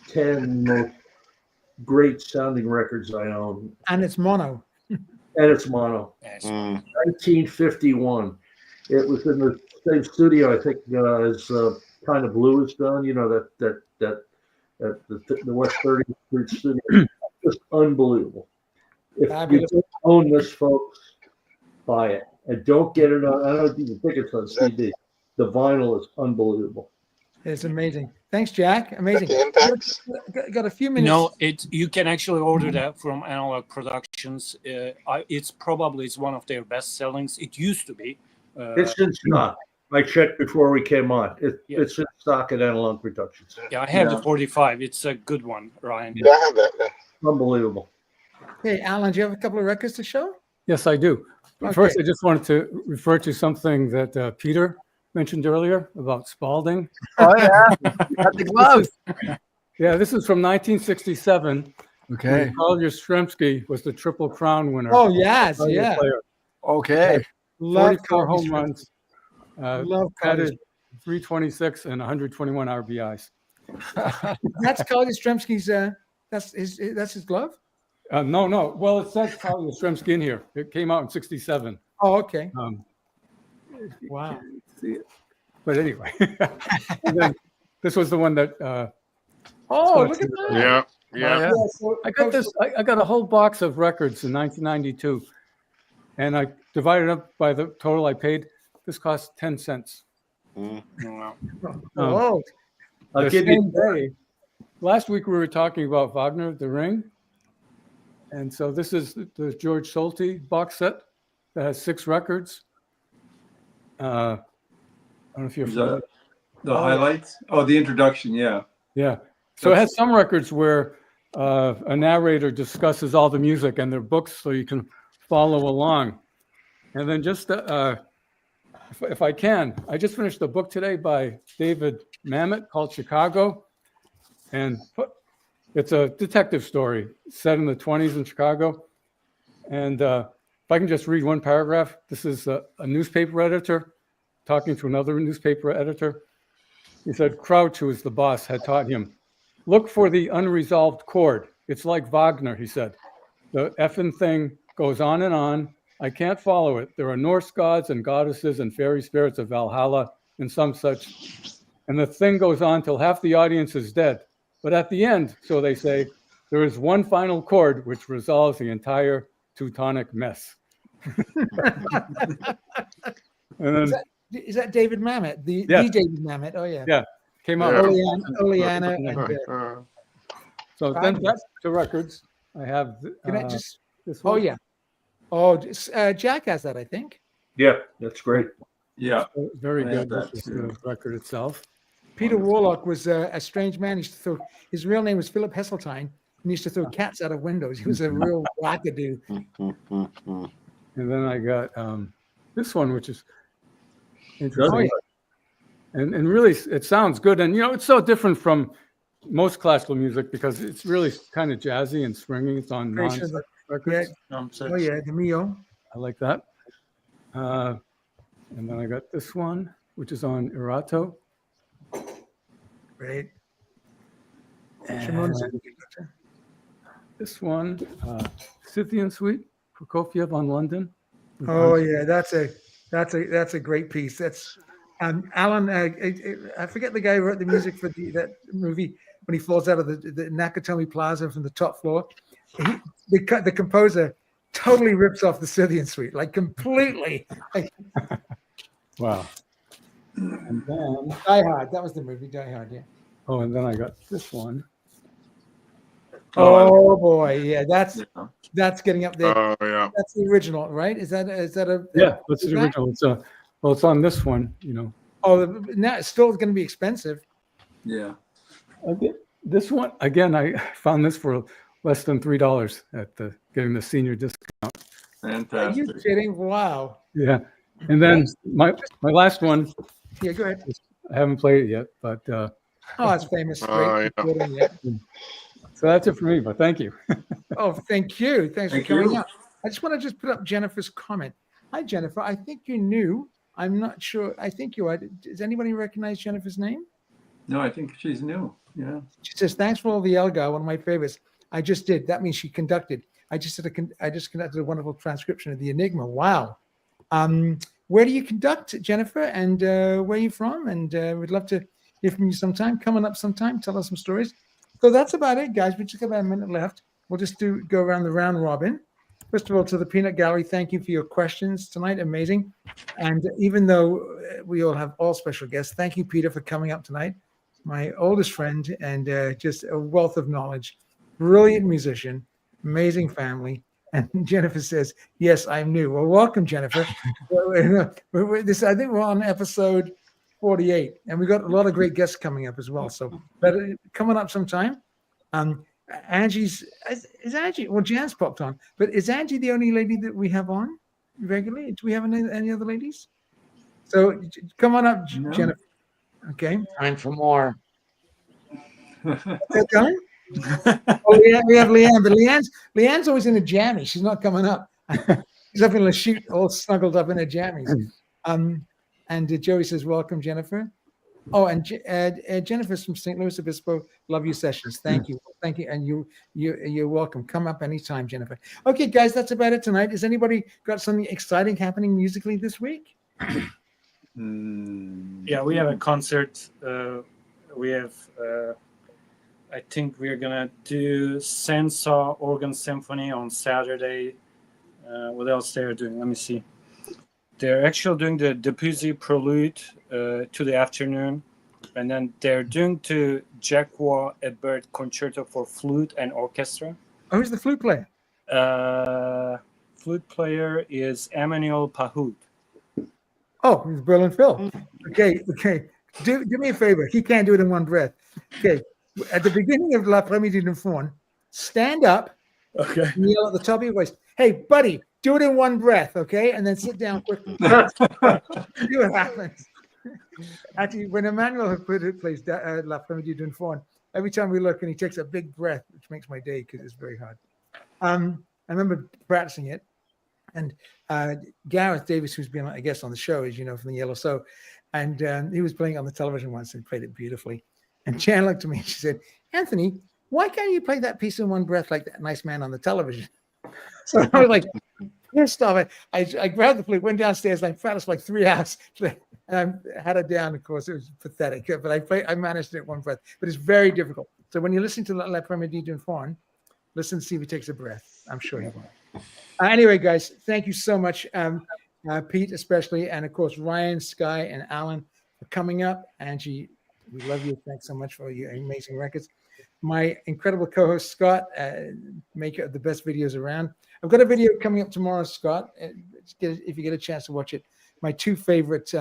10 most great sounding records I own. And it's mono. And it's mono. 1951. It was in the same studio, I think, as Kind of Blue is done. That the West 30th Street studio. Just unbelievable. If you don't own this, folks, buy it. And don't get it on. I don't even think it's on CD. The vinyl is unbelievable. It's amazing. Thanks, Jack. Amazing. Got a few minutes. No, you can actually order that from Analog Productions. It's one of their best sellings. It used to be. It's in stock. I checked before we came on. It's in stock at Analog Productions. Yeah, I have the 45. It's a good one, Ryan. Yeah, I have that. Yeah. Unbelievable. Hey, Alan, do you have a couple of records to show? Yes, I do. Okay. First, I just wanted to refer to something that Peter mentioned earlier about Spalding. Oh, yeah. Got the gloves. Yeah, this is from 1967. Okay. Carl Yastrzemski was the Triple Crown winner. Oh, yes. Yeah. Player. Okay. 44 home runs. Love added 326 and 121 RBIs. That's Carl Yastrzemski's. That's his glove. No. Well, it says Carl Yastrzemski in here. It came out in '67. Oh, okay. Wow. See it. But anyway, this was the one that. Look at that. Yeah. So, I got this. I got a whole box of records in 1992, and I divided up by the total I paid. This cost 10 cents. Whoa. I'll give you. Last week we were talking about Wagner, The Ring. And so this is the George Solti box set that has 6 records. I don't know if you're familiar. The highlights? Oh, the introduction, yeah. Yeah. So it has some records where a narrator discusses all the music and their books so you can follow along. And then just if I can, I just finished a book today by David Mamet called Chicago, and it's a detective story set in the 1920s in Chicago. And if I can just read one paragraph, this is a newspaper editor talking to another newspaper editor. He said, Crouch, who was the boss, had taught him, look for the unresolved chord. It's like Wagner, he said. The effing thing goes on and on. I can't follow it. There are Norse gods and goddesses and fairy spirits of Valhalla and some such. And the thing goes on till half the audience is dead. But at the end, so they say, there is one final chord which resolves the entire Teutonic mess. And then, Is that David Mamet? The David Mamet. Oh, yeah. Yeah. Came out. Yeah. Oleana. And, So then that's the records. I have can I just? this Oh, one. yeah. Oh, Jack has that, I think. Yeah, that's great. Yeah. Very I have good. that This is too. the record itself. Peter Warlock was a strange man. He used to throw, his real name was Philip Heseltine, and he used to throw cats out of windows. He was a real wackadoo. And then I got this one, which is interesting. Oh, yeah. And really, it sounds good. And, it's so different from most classical music because it's really kind of jazzy and springy. It's on Very non sure. records. Oh, yeah, the Mio. I like that. And then I got this one, which is on Erato. Right. And this one, Scythian Suite, Prokofiev on London. Oh, yeah, that's a great piece. That's Alan. I forget the guy who wrote the music for that movie when he falls out of the Nakatomi Plaza from the top floor. The composer totally rips off the Scythian Suite, like completely. Wow. And then, Die Hard. That was the movie. Die Hard. Yeah. oh, and then I got this one. Oh boy, yeah, that's Yeah. getting up there. Oh, yeah. That's the original, right? Is that a? Yeah, that's is the that- original. It's on this one, Oh, now it's still going to be expensive. Yeah. This one, again, I found this for less than $3 at getting the senior discount. Are you Fantastic. kidding? Wow. Yeah. And then my last one, Yeah, go ahead. I haven't played it yet, but Oh, it's famous. Oh, Great. yeah. recording, yeah. so that's it for me, but thank you. Oh, thank you. Thanks Thank for coming you. up. I just want to put up Jennifer's comment. Hi, Jennifer. I think you're new. I'm not sure. I think you are. Does anybody recognize Jennifer's name? No, I think she's new. Yeah. She says, thanks for all the Elgar, one of my favorites. I just did. That means she conducted. I just conducted a wonderful transcription of the Enigma. Wow. Where do you conduct, Jennifer? And where are you from? And we'd love to hear from you sometime. Coming up sometime. Tell us some stories. So that's about it, guys. We just got about a minute left. We'll just go around the round robin. First of all, to the Peanut Gallery, thank you for your questions tonight. Amazing. And even though we all have all special guests, thank you, Peter, for coming up tonight. My oldest friend and just a wealth of knowledge. Brilliant musician, amazing family. And Jennifer says, yes, I'm new. Well, welcome, Jennifer. I think we're on episode 48, and we've got a lot of great guests coming up as well. So, but coming up sometime. Angie's is Angie. Well, Jan's popped on, but is Angie the only lady that we have on regularly? Do we have any other ladies? So come on up, No. Jennifer. Okay. Time for more. Is that done? Oh, yeah, we have Leanne, but Leanne's always in a jammy. She's not coming up. She's up in a shoot, all snuggled up in her jammies. And Joey says, "Welcome, Jennifer." Oh, and Jennifer's from St. Louis Obispo. Love your sessions. Thank you, and you're welcome. Come up anytime, Jennifer. Okay, guys, that's about it tonight. Has anybody got something exciting happening musically this week? Yeah, we have a concert. We have, I think we're gonna do Sensa Organ Symphony on Saturday. What else they're doing? Let me see. They're actually doing the Debussy Prelude to the afternoon, and then they're doing the Jacques Ebert Concerto for Flute and Orchestra. Oh, who's the flute player? Flute player is Emmanuel Pahud. Oh, he's Berlin Phil. Okay. Do me a favor. He can't do it in one breath. Okay. At the beginning of La Première d'une Faune, stand up Okay. and yell at the top of your voice, "Hey, buddy, Do it in one breath, okay? And then sit down quickly. See what happens. Actually, when Emmanuel plays La Comédie d'une Faune, every time we look and he takes a big breath, which makes my day because it's very hard. I remember practicing it. And Gareth Davis, who's been, I guess, on the show, as you know, from the Yellow Soul, and he was playing on the television once and played it beautifully. And Jan looked at me and she said, Anthony, why can't you play that piece in one breath like that nice man on the television? So I was like, pissed off. I grabbed the flute, went downstairs, and I practiced for like 3 hours. And I had it down. Of course, it was pathetic, but I managed it in one breath. But it's very difficult. So when you listen to La Comédie d'une Faune, listen to see if he takes a breath. I'm sure he will. Anyway, guys, thank you so much, Pete especially, and of course Ryan, Sky, and Alan for coming up. Angie, we love you. Thanks so much for your amazing records. My incredible co-host Scott, maker of the best videos around. I've got a video coming up tomorrow, Scott. If you get a chance to watch it, my 2 favorite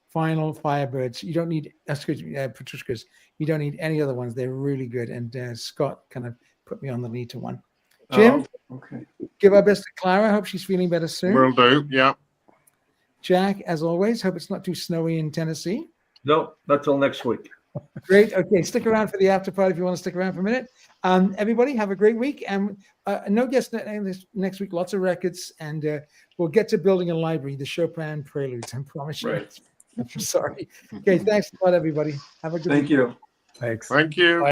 final Firebirds. You don't need Petrushkas. You don't need any other ones. They're really good. And Scott kind of put me on the lead to one. Jim, okay. Give our best to Clara. Hope she's feeling better soon. Will do. Yeah. Jack, as always, hope it's not too snowy in Tennessee. No, not till next week. Great. Okay, stick around for the after party if you want to stick around for a minute. Everybody, have a great week. And no guests next week, lots of records. And we'll get to building a library, the Chopin Preludes, I promise you. Right. I'm sorry. Okay, thanks a lot, everybody. Have a good week. Thank you. Thanks. Thank you.